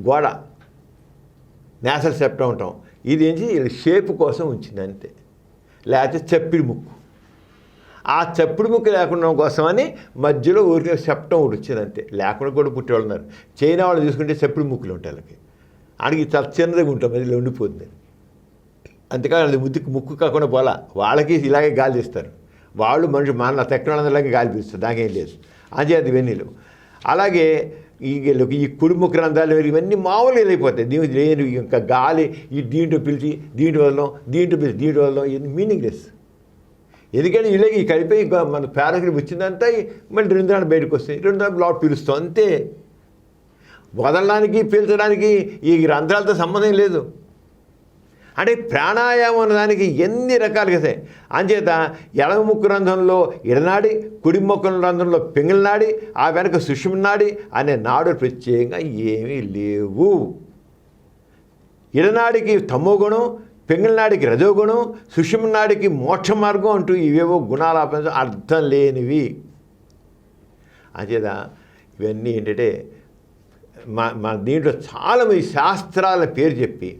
గోడ నేసల్ సెప్టం ఉంటాం. ఇది ఏంటి షేప్ కోసం ఉంచింది అంతే. లేకపోతే చప్పిడి ముక్కు, ఆ చప్పుడు ముక్కు లేకుండా కోసమని మధ్యలో ఊరికే సెప్టం ఒకటి వచ్చింది అంతే. లేకుండా కూడా పుట్టేవాళ్ళు ఉన్నారు. చైనా వాళ్ళు చూసుకుంటే చప్పుడు ముక్కులు ఉంటాయి వాళ్ళకి. ఆడికి చాలా చిన్నదిగా ఉంటాం, మధ్యలో ఉండిపోతుంది. అంతేకాదు అది ముక్కు కాకుండా పోలా, వాళ్ళకి ఇలాగే గాలి తీస్తారు. వాళ్ళు మన తెక్కడంలాగే గాలి పీస్తారు, దాకేం లేదు. అదే అది వెన్నీలు. అలాగే ఈ కుడిముఖ రంధ్రాలు ఇవన్నీ మామూలుగా వెళ్ళిపోతాయి. దీనికి లేని ఇంకా గాలి ఈ దీంట్లో పిలిచి దీంట్లో వదలం, దీంట్లో పిలిచి దీంట్లో వదలం, ఇది మీనింగ్లెస్. ఎందుకంటే ఇలాగే ఈ కలిపి మన పారాగ్రాఫ్ వచ్చిందంతా మళ్ళీ రంధ్రాలు బయటకు వస్తాయి, రంధ్రాలు లోపల పిలుస్తాం అంతే. వదలడానికి పీల్చడానికి ఈ రంధ్రాలతో సంబంధం లేదు. అంటే ప్రాణాయామం అన్నదానికి ఎన్ని రకాలుగా వస్తాయి. అంచేత ఎడమ ముక్కు రంధ్రంలో ఇడనాడి, కుడి ముక్కు రంధ్రంలో పింగళ నాడి, ఆ వెనక సుషుమ్న నాడి అనే నాడులు ప్రత్యేకంగా ఏమీ లేవు. ఇడనాడికి తమోగుణం, పింగళ నాడికి రజోగుణం, సుషుమ్న నాడికి మోక్ష మార్గం అంటూ ఇవేవో గుణాలు అర్థం లేనివి. అంచేత ఇవన్నీ ఏంటంటే మా దీంట్లో చాలామంది శాస్త్రాల పేరు చెప్పి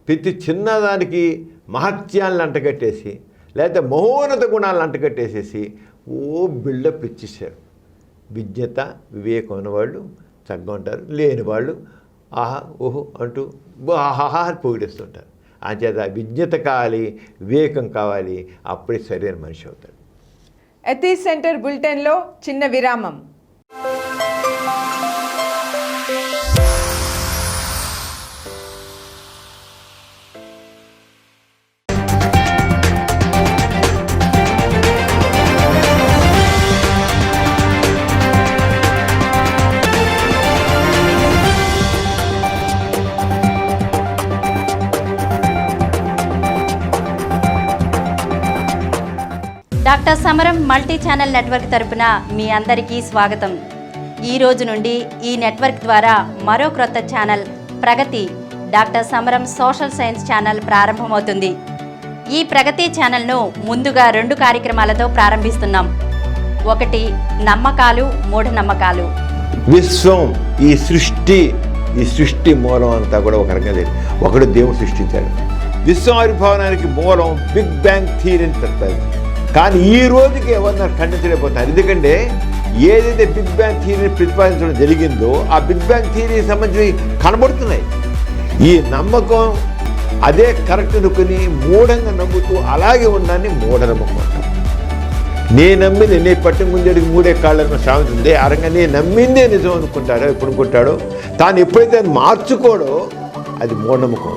ప్రతి చిన్నదానికి మహత్యాలను అంటగట్టేసి లేకపోతే మహోన్నత గుణాలను అంటగట్టేసేసి బిల్డప్ ఇచ్చేసారు. విజ్ఞత వివేకం ఉన్నవాళ్ళు చక్కగా ఉంటారు, లేని వాళ్ళు ఆహా ఓహో అంటూ ఆహాహా పొగిడేస్తుంటారు. అంచేత విజ్ఞత కావాలి, వివేకం కావాలి, అప్పుడే సరైన మనిషి అవుతాడు. ఎథీస్ సెంటర్ బులెటిన్లో చిన్న విరామం. డాక్టర్ సమరం మల్టీ ఛానల్ నెట్వర్క్ తరపున మీ అందరికీ స్వాగతం. ఈ రోజు నుండి ఈ నెట్వర్క్ ద్వారా మరో క్రొత్త ఛానల్ ప్రగతి డాక్టర్ సమరం సోషల్ సైన్స్ ఛానల్ ప్రారంభమవుతుంది. ఈ ప్రగతి ఛానల్ను ముందుగా 2 కార్యక్రమాలతో ప్రారంభిస్తున్నాం. ఒకటి నమ్మకాలు, మూఢనమ్మకాలు. విశ్వం ఈ సృష్టి మూలం అంతా కూడా ఒక రకంగా లేదు. ఒకడు దేవుడు సృష్టించాడు. విశ్వం ఆవిర్భావానికి మూలం బిగ్ బ్యాంగ్ థియరీ అని చెప్తారు. కానీ ఈ రోజుకి ఎవరన్నా ఖండించలేకపోతారు. ఎందుకంటే ఏదైతే బిగ్ బ్యాంగ్ థియరీని ప్రతిపాదించడం జరిగిందో ఆ బిగ్ బ్యాంగ్ థియరీకి సంబంధించి కనబడుతున్నాయి. ఈ నమ్మకం అదే కరెక్ట్ అనుకుని మూఢంగా నమ్ముతూ అలాగే ఉండాలని మూఢనమ్మకం అంటారు. నేను నమ్మింది నే పట్టి ముందేడికి 3 కాళ్ళను సామెత ఉంది. ఆ రకంగా నేను నమ్మిందే నిజం అనుకుంటాడో ఎప్పుడు అనుకుంటాడో, తాను ఎప్పుడైతే మార్చుకోడో అది మూఢనమ్మకం.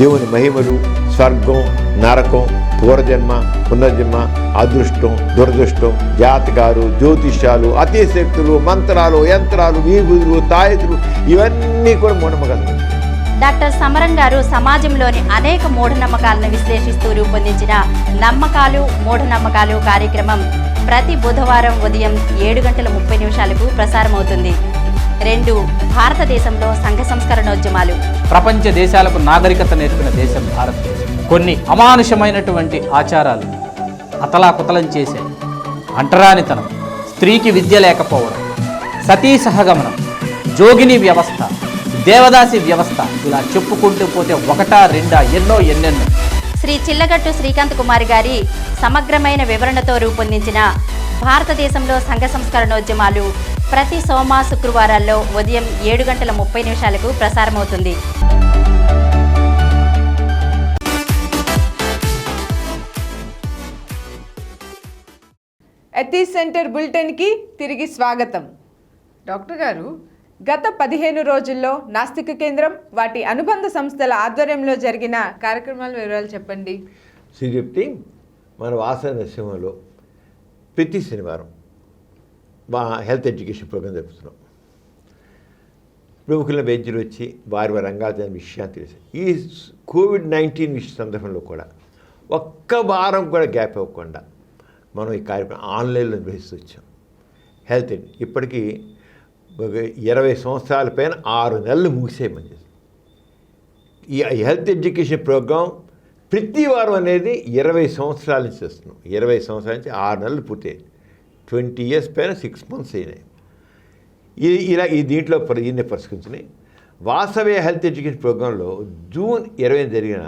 దేవుని మహిమలు, స్వర్గం, నరకం, పూర్వజన్మ, పునర్జన్మ, అదృష్టం, దురదృష్టం, జాతకాలు, జ్యోతిష్యాలు, అతిశక్తులు, మంత్రాలు, యంత్రాలు, వీగులు, తాయెత్తులు ఇవన్నీ కూడా మూఢనమ్మకాలు. డాక్టర్ సమరం గారు సమాజంలోని అనేక మూఢనమ్మకాలను విశ్లేషిస్తూ రూపొందించిన నమ్మకాలు మూఢనమ్మకాలు కార్యక్రమం ప్రతి బుధవారం ఉదయం 7:30 ప్రసారమవుతుంది. 2. భారతదేశంలో సంఘ సంస్కరణోద్యమాలు. ప్రపంచ దేశాలకు నాగరికత నేర్పిన దేశం భారతదేశం. కొన్ని అమానుషమైనటువంటి ఆచారాలు అతలాకుతలం చేసే అంటరానితనం, స్త్రీకి విద్య లేకపోవడం, సతీ సహగమనం, జోగిని వ్యవస్థ, దేవదాసి వ్యవస్థ, ఇలా చెప్పుకుంటూ పోతే ఒకటా రెండా ఎన్నెన్నో. శ్రీ చిల్లగట్టు శ్రీకాంత్ కుమార్ గారి సమగ్రమైన వివరణతో రూపొందించిన భారతదేశంలో సంఘ సంస్కరణోద్యమాలు ప్రతి సోమ శుక్రవారాల్లో ఉదయం 7:30 ప్రసారమవుతుంది. ఎథిక్స్ సెంటర్ బులెటిన్కి తిరిగి స్వాగతం. డాక్టర్ గారు, గత 15 రోజుల్లో నాస్తిక కేంద్రం వాటి అనుబంధ సంస్థల ఆధ్వర్యంలో జరిగిన కార్యక్రమాల వివరాలు చెప్పండి. శ్రీజప్తి, మన వాసన నరసింహలో ప్రతి శనివారం మా హెల్త్ ఎడ్యుకేషన్ ప్రోగ్రాం జరుపుతున్నాం. ప్రముఖుల వైద్యులు వచ్చి వారి రంగాల విషయాన్ని తెలిసి ఈ కోవిడ్-19 సందర్భంలో కూడా ఒక్క వారం కూడా గ్యాప్ ఇవ్వకుండా మనం ఈ కార్యక్రమం ఆన్లైన్లో నిర్వహిస్తూ వచ్చాం. హెల్త్ ఇప్పటికీ 20 సంవత్సరాల పైన 6 నెలలు ముగిసేయమని. ఈ హెల్త్ ఎడ్యుకేషన్ ప్రోగ్రాం ప్రతి వారం అనేది 20 సంవత్సరాల నుంచి చేస్తున్నాం. 20 సంవత్సరాల నుంచి 6 నెలలు పూర్తయ్యాయి. 20 years పైన 6 months అయినాయి. ఈ దీంట్లో ఈయన్ని పరిష్కరించుకుని వాసవ్య హెల్త్ ఎడ్యుకేషన్ ప్రోగ్రాంలో జూన్ 20 జరిగిన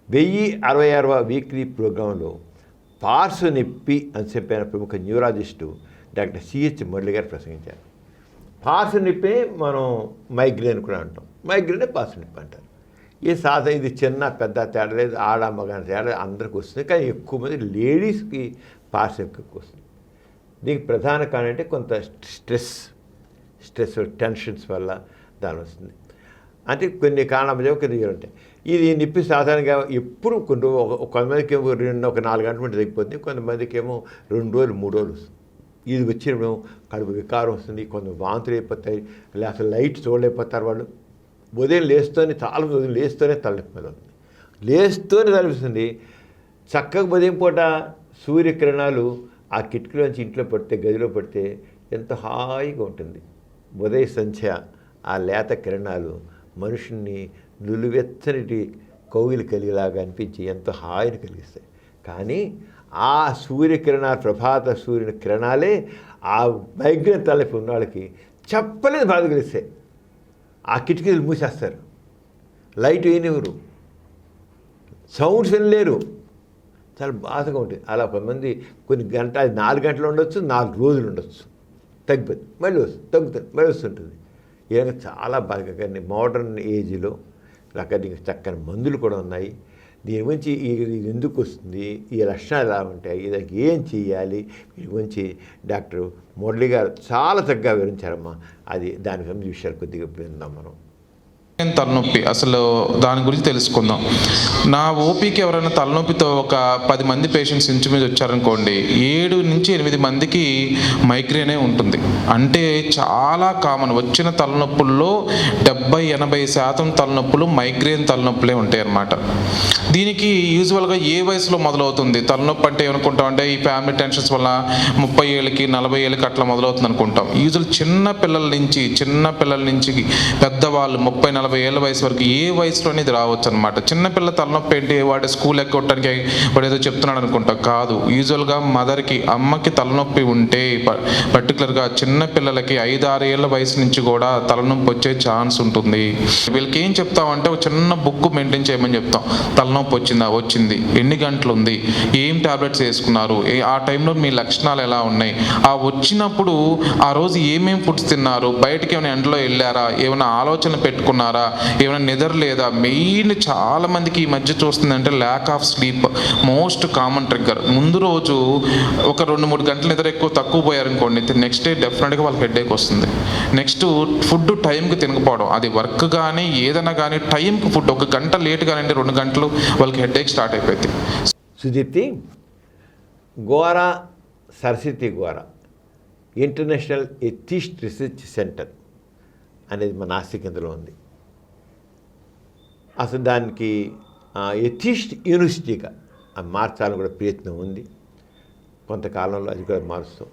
1066వ వీక్లీ ప్రోగ్రాంలో పార్శ్వ నొప్పి అని చెప్పిన ప్రముఖ న్యూరాలజిస్టు డాక్టర్ సిహెచ్ మురళి గారు ప్రసంగించారు. పార్శ్వ నొప్పి మనం మైగ్రేన్ కూడా అంటాం. మైగ్రేనే పార్శ్వ నొప్పి అంటారు. ఇది చిన్న పెద్ద తేడా లేదు, ఆడ మగ తేడా అందరికి వస్తుంది. కానీ ఎక్కువ మంది లేడీస్కి పార్శ్వ నొప్పి ఎక్కువ వస్తుంది. దీనికి ప్రధాన కారణం అంటే కొంత స్ట్రెస్ టెన్షన్స్ వల్ల దాని వస్తుంది. అంటే కొన్ని కారణాలు కొన్ని ఉంటాయి. ఇది నొప్పి సాధారణంగా ఎప్పుడు కొంతమందికి ఏమో 4 గంటల నుండి తగ్గిపోతుంది, కొంతమందికి ఏమో 2 రోజులు 3 రోజులు వస్తుంది. ఇది వచ్చినప్పుడు కడుపు వికారం వస్తుంది, కొంత వాంతులు అయిపోతాయి, లేదా అసలు లైట్ చూడలేకపోతారు వాళ్ళు. ఉదయం చాలా ఉదయం లేస్తూనే తలనొప్పి మీద అవుతుంది, లేస్తూనే తలపిస్తుంది. చక్కగా ఉదయం పూట సూర్యకిరణాలు ఆ కిటికీలోంచి ఇంట్లో పడితే, గదిలో పడితే ఎంత హాయిగా ఉంటుంది. ఉదయ సంధ్య ఆ లేత కిరణాలు మనుషుల్ని నులువెచ్చని కౌగిలి కలిగేలాగా అనిపించి ఎంతో హాయిని కలిగిస్తాయి. కానీ ఆ సూర్యకిరణాలు, ప్రభాత సూర్యుని కిరణాలే ఆ మైగ్రేన్ తలనొప్పి ఉన్న వాళ్ళకి చెప్పలేదు బాధ కలిస్తాయి. ఆ కిటికీలు మూసేస్తారు, లైట్ వేయనివ్వరు, సౌండ్స్ వినలేరు, చాలా బాధగా ఉంటుంది. అలా కొంతమంది కొన్ని గంటలు 4 గంటలు ఉండొచ్చు, 4 రోజులు ఉండొచ్చు, తగ్గిపోతుంది, మళ్ళీ వస్తుంది, తగ్గుతుంది, మళ్ళీ వస్తుంటుంది. ఇలాగ చాలా బాగా. కానీ మోడర్న్ ఏజ్లో రకరకాల చక్కని మందులు కూడా ఉన్నాయి. దీని గురించి ఇది ఎందుకు వస్తుంది, ఈ లక్షణాలు ఎలా ఉంటాయి, దానికి ఏం చేయాలి, వీటి గురించి డాక్టర్ మురళి గారు చాలా చక్కగా వివరించారమ్మా. దాని గురించి విషయాలు కొద్దిగా విందాం మనం. తలనొప్పి అసలు దాని గురించి తెలుసుకుందాం. నా ఓపీకి ఎవరైనా తలనొప్పితో ఒక 10 మంది పేషెంట్స్ ఇంచుమించు వచ్చారనుకోండి, 7 నుంచి 8 మందికి మైగ్రేనే ఉంటుంది. అంటే చాలా కామన్. వచ్చిన తలనొప్పుల్లో 70-80% తలనొప్పులు మైగ్రేన్ తలనొప్పులే ఉంటాయి అన్నమాట. దీనికి యూజువల్గా ఏ వయసులో మొదలవుతుంది తలనొప్పి అంటే ఏమనుకుంటాం అంటే ఈ ఫ్యామిలీ టెన్షన్స్ వల్ల 30 ఏళ్ళకి 40 ఏళ్ళకి అట్లా మొదలవుతుంది అనుకుంటాం. యూజువల్ చిన్న పిల్లల నుంచి పెద్దవాళ్ళు 30-40 ఏళ్ళ వయసు వరకు ఏ వయసులోనే ఇది రావచ్చు అనమాట. చిన్నపిల్ల తలనొప్పి ఏంటి, వాడు స్కూల్ ఎక్కొట్టడానికి వాడు ఏదో చెప్తున్నాడు అనుకుంటా, కాదు. యూజువల్గా మదర్కి, అమ్మకి తలనొప్పి ఉంటే పర్టికులర్గా చిన్న పిల్లలకి 5-6 ఏళ్ళ వయసు నుంచి కూడా తలనొప్పి వచ్చే ఛాన్స్ ఉంటుంది. వీళ్ళకి ఏం చెప్తామంటే ఒక చిన్న బుక్ మెయింటైన్ చేయమని చెప్తాం. తలనొప్పి వచ్చింది, ఎన్ని గంటలు ఉంది, ఏం టాబ్లెట్స్ వేసుకున్నారు, ఆ టైంలో మీ లక్షణాలు ఎలా ఉన్నాయి, ఆ వచ్చినప్పుడు ఆ రోజు ఏమేమి ఫుడ్స్ తిన్నారు, బయటకి ఏమైనా ఎండలో వెళ్ళారా, ఏమైనా ఆలోచన పెట్టుకున్నారా, ఏమైనా నిద్ర లేదా. మెయిన్ చాలా మందికి ఈ మధ్య చూస్తుందంటే lack of sleep most common trigger. ముందు రోజు ఒక 2-3 గంటల నిద్ర తక్కువ పోయారనుకోండి, నెక్స్ట్ డే డెఫినెట్గా వాళ్ళకి హెడేక్ వస్తుంది. నెక్స్ట్ ఫుడ్ టైంకి తినకపోవడం, అది వర్క్ కానీ ఏదైనా కానీ టైంకి ఫుడ్ 1 గంట లేట్ కానివ్వండి 2 గంటలు వాళ్ళకి హెడేక్ స్టార్ట్ అయిపోయింది. Sudeepti, Gora Saraswati Gora international atheist research centre అనేది మన నాస్తికంలో ఉంది. అసలు దానికి ఎథిస్ట్ యూనివర్సిటీగా మార్చాలని కూడా ప్రయత్నం ఉంది. కొంతకాలంలో అది కూడా మారుస్తాం.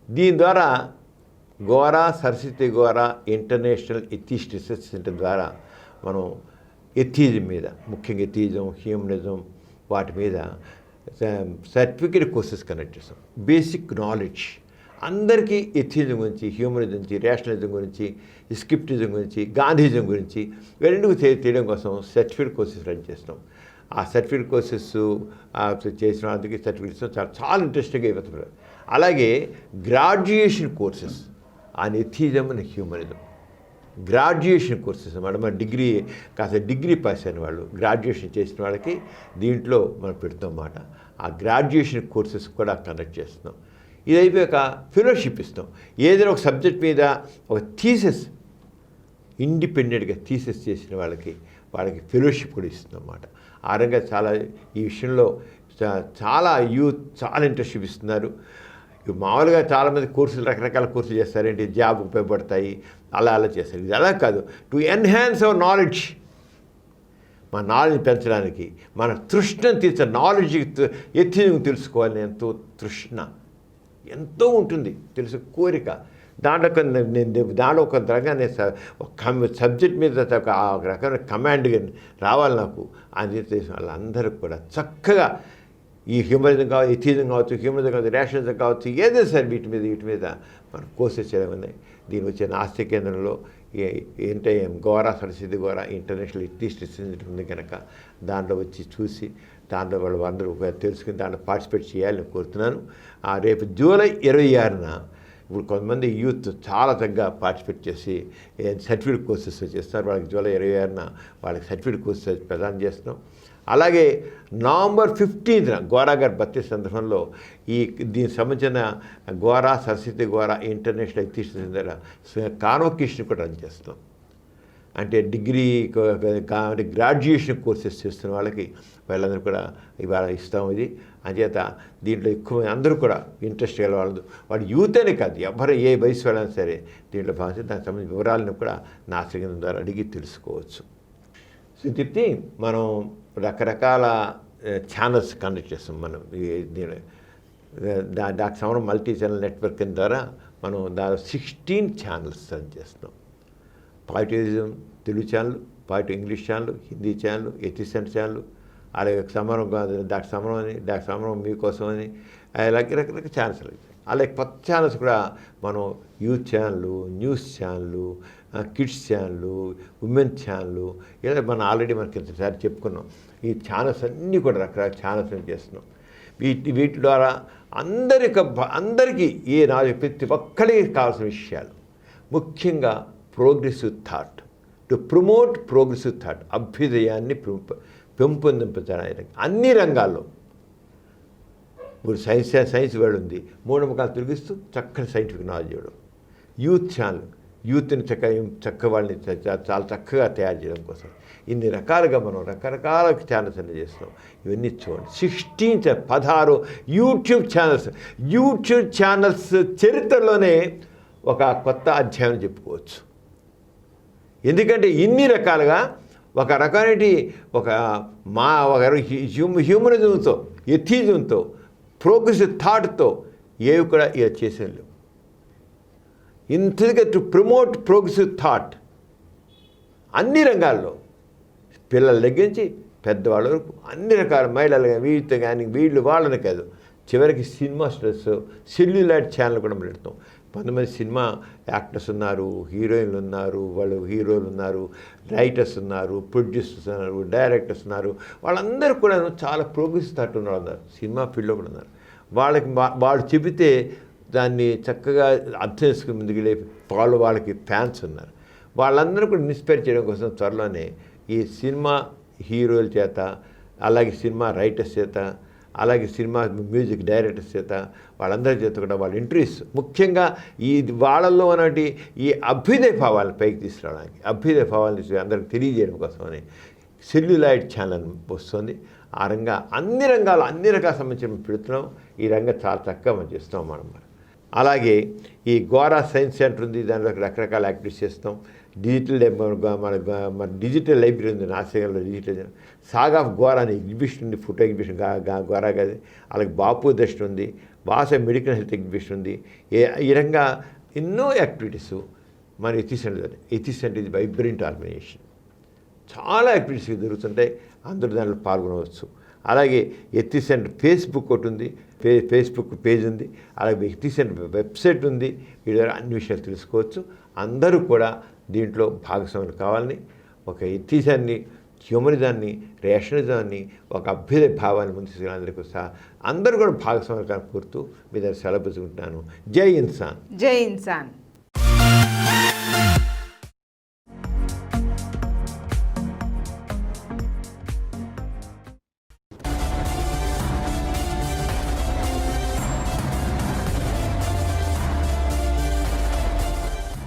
దీని ద్వారా Gora Saraswati Gora international atheist research centre ద్వారా మనం ఎథిజం మీద, ముఖ్యంగా ఎథిజం, హ్యూమనిజం వాటి మీద సర్టిఫికేట్ కోర్సెస్ కండక్ట్ చేస్తాం. బేసిక్ నాలెడ్జ్ అందరికీ ఎథిజం గురించి, హ్యూమనిజం గురించి, రేషనలిజం గురించి, స్క్రిప్టిజం గురించి, గాంధీజం గురించి రెండుకు తెలియడం కోసం సర్టిఫికేట్ కోర్సెస్ రన్ చేస్తాం. ఆ సర్టిఫికేట్ కోర్సెస్ చేసిన వాళ్ళకి సర్టిఫికేట్స్ చాలా ఇంట్రెస్టింగ్గా అయిపోతున్నారు. అలాగే graduation courses on atheism and humanism, graduation courses అన్నమాట. మన డిగ్రీ పాస్ అయిన వాళ్ళు, గ్రాడ్యుయేషన్ చేసిన వాళ్ళకి దీంట్లో మనం పెడుతాం అన్నమాట. ఆ గ్రాడ్యుయేషన్ కోర్సెస్ కూడా కండక్ట్ చేస్తున్నాం. ఇది అయిపోయాక ఫెలోషిప్ ఇస్తాం. ఏదైనా ఒక సబ్జెక్ట్ మీద ఒక థీసిస్ ఇండిపెండెంట్గా థీసిస్ చేసిన వాళ్ళకి ఫెలోషిప్ కూడా ఇస్తున్నాం అన్నమాట. ఆ రంగా చాలా ఈ విషయంలో చాలా యూత్ చాలా ఇంట్రెస్ట్ చూపిస్తున్నారు. మామూలుగా చాలామంది కోర్సులు, రకరకాల కోర్సులు చేస్తారేంటి, జాబ్ ఉపయోగపడతాయి, అలా చేస్తారు. ఇది అలా కాదు. టు ఎన్హాన్స్ అవర్ నాలెడ్జ్, మన నాలెడ్జ్ పెంచడానికి, మన తృష్ణను తీర్చ నాలెడ్జ్ ఎథిజం తెలుసుకోవాలని ఎంతో ఉంటుంది, కోరిక. దాంట్లో కొంత రకంగా సబ్జెక్ట్ మీద ఒక రకమైన కమాండ్ రావాలి నాకు అని తెలిసిన వాళ్ళందరూ కూడా చక్కగా ఈ హ్యూమనిజం కావచ్చు, ఎథిజం కావచ్చు, హ్యూమనిజం కావచ్చు, రేషనలిజం కావచ్చు, ఏదైనా సరే వీటి మీద మన కోర్సెస్ చేయడం ఉన్నాయి. దీని వచ్చే నాస్తిక కేంద్రంలో ఏంటంటే Gora Saraswati Gora international atheist research ఉంది కనుక దాంట్లో వచ్చి చూసి దాంట్లో వాళ్ళు అందరూ తెలుసుకుని దాంట్లో పార్టిసిపేట్ చేయాలని కోరుతున్నాను. రేపు జూలై 26న ఇప్పుడు కొంతమంది యూత్ చాలా చక్కగా పార్టిసిపేట్ చేసి సర్టిఫికేట్ కోర్సెస్ చేస్తారు. వాళ్ళకి జూలై 26న వాళ్ళకి సర్టిఫికేట్ కోర్సెస్ ప్రదానం చేస్తున్నాం. అలాగే నవంబర్ 15న గోరా గారి బర్త్డే సందర్భంలో దీనికి సంబంధించిన Gora Saraswati Gora international atheist centre convocation కూడా రన్ చేస్తాం. అంటే డిగ్రీ గ్రాడ్యుయేషన్ కోర్సెస్ చేస్తున్న వాళ్ళందరూ కూడా ఇవాళ ఇస్తాం. ఇది అంచేత దీంట్లో ఎక్కువ అందరూ కూడా ఇంట్రెస్ట్ గల వాళ్ళు యూత్ అనే కాదు, ఎవరు ఏ వయసు వాళ్ళైనా సరే దీంట్లో భావించి దానికి సంబంధించిన వివరాలను కూడా నా ఆశ్రయం ద్వారా అడిగి తెలుసుకోవచ్చు. సుదీప్తి, మనం రకరకాల ఛానల్స్ కండక్ట్ చేస్తాం. మనం డాక్టర్ సమరం మల్టీ ఛానల్ నెట్వర్క్ ద్వారా మనం దాదాపు 16 ఛానల్స్ రన్ చేస్తున్నాం. పాలిటిజం తెలుగు ఛానల్, పాలిటి ఇంగ్లీష్ ఛానల్, హిందీ ఛానల్, ఎథిసెంట్ ఛానల్, అలాగే సమరం డాక్టర్ సమరం అని, డాక్టర్ సమరం మీకోసం అని, అలాగే రకరకాల ఛానల్స్. అలాగే కొత్త ఛానల్స్ కూడా మనం యూత్ ఛానళ్ళు, న్యూస్ ఛానళ్ళు, కిడ్స్ ఛానళ్ళు, ఉమెన్ ఛానళ్ళు, ఇలా మనం ఆల్రెడీ మనకి ఇంతసారి చెప్పుకున్నాం. ఈ ఛానల్స్ అన్నీ కూడా రకరకాల ఛానల్స్ చేస్తున్నాం. వీటి ద్వారా అందరికీ ప్రతి ఒక్కరికి కావాల్సిన విషయాలు, ముఖ్యంగా progressive thought, to promote progressive thought, అభ్యుదయాన్ని పెంపొందించడానికి అన్ని రంగాల్లో. ఇప్పుడు సైన్స్ వర్డ్ ఉంది, మూఢనమ్మకాలు తొలగిస్తూ చక్కని సైంటిఫిక్ నాలెడ్జ్ ఇవ్వడం. యూత్ ఛానల్, యూత్ని చక్క వాళ్ళని చాలా చక్కగా తయారు చేయడం కోసం ఇన్ని రకాలుగా మనం రకరకాల ఛానల్స్ అన్నీ చేస్తున్నాం. ఇవన్నీ చూడండి, 16 యూట్యూబ్ ఛానల్స్ చరిత్రలోనే ఒక కొత్త అధ్యాయం చెప్పుకోవచ్చు. ఎందుకంటే ఇన్ని రకాలుగా ఒక రకమైన హ్యూమనిజంతో, ఎథిజంతో, ప్రోగ్రెసివ్ థాట్తో ఏవి కూడా ఇలా చేసేది. ఇంతగా టు ప్రమోట్ ప్రోగ్రెసివ్ థాట్ అన్ని రంగాల్లో, పిల్లల దగ్గర నుంచి పెద్దవాళ్ళ వరకు అన్ని రకాల మహిళలు కానీ వీళ్ళతో కానీ వాళ్ళని కాదు, చివరికి సినిమా స్టార్స్ సెల్యులాయిడ్ ఛానల్ కూడా పెడతాం. కొంతమంది సినిమా యాక్టర్స్ ఉన్నారు, హీరోయిన్లు ఉన్నారు, హీరోలు ఉన్నారు, రైటర్స్ ఉన్నారు, ప్రొడ్యూసర్స్ ఉన్నారు, డైరెక్టర్స్ ఉన్నారు. వాళ్ళందరూ కూడా చాలా ప్రోగ్రెసివ్ థాట్ ఉన్నారు, సినిమా ఫీల్డ్లో కూడా ఉన్నారు. వాళ్ళు చెబితే దాన్ని చక్కగా అర్థం చేసుకుని ముందుకు వాళ్ళకి ఫ్యాన్స్ ఉన్నారు. వాళ్ళందరూ కూడా ఇన్స్పైర్ చేయడం కోసం త్వరలోనే ఈ సినిమా హీరోల చేత, అలాగే సినిమా రైటర్స్ చేత, అలాగే సినిమా మ్యూజిక్ డైరెక్టర్స్ చేత, వాళ్ళందరి చేత కూడా వాళ్ళ ఇంట్రెస్ట్, ముఖ్యంగా వాళ్ళల్లో ఉన్నటువంటి ఈ అభ్యుదయ భావాలను పైకి తీసుకురావడానికి, అభ్యుదయ భావాలని అందరికి తెలియజేయడం కోసమని సెల్యులాయిడ్ ఛానల్ వస్తుంది. ఆ రంగా అన్ని రకాల సంబంధించిన పెడుతున్నాం. ఈ రంగం చాలా చక్కగా మనం చేస్తాం మనం. అలాగే ఈ గోరా సైన్స్ సెంటర్ ఉంది, దానిలో రకరకాల యాక్టివిటీస్ చేస్తాం. మన డిజిటల్ లైబ్రరీ ఉంది నాసికంలో, డిజిటల్ సాగ్ ఆఫ్ గోరా అనే ఎగ్జిబిషన్ ఉంది, ఫోటో ఎగ్జిబిషన్ గోరా గది. అలాగే బాపు దర్శనం ఉంది, వాస మెడికల్ హెల్త్ ఎగ్జిబిషన్ ఉంది. ఈ రంగా ఎన్నో యాక్టివిటీస్ మన ఎథిక్స్ సెంటర్ ఇది వైబ్రెంట్ ఆర్గనైజేషన్. చాలా యాక్టివిటీస్ జరుగుతుంటాయి, అందరూ దాంట్లో పాల్గొనవచ్చు. అలాగే ఎథిక్స్ సెంటర్ ఫేస్బుక్ ఒకటి ఉంది, ఫేస్బుక్ పేజ్ ఉంది. అలాగే ఎథిక్స్ సెంటర్ వెబ్సైట్ ఉంది, వీటి ద్వారా అన్ని విషయాలు తెలుసుకోవచ్చు. అందరూ కూడా దీంట్లో భాగస్వాములు కావాలని, ఒక ఎథిక్సాన్ని, హ్యూమనిజాన్ని, రేషనలిజాన్ని, ఒక అభ్యుదయ భావాన్ని ముందు తీసుకెళ్ళడానికి అందరూ కూడా భాగస్వాములు కోరుతూ మీ దగ్గర సెలవు పుచ్చుకుంటున్నాను. జై ఇన్సాన్. జై ఇన్సాన్.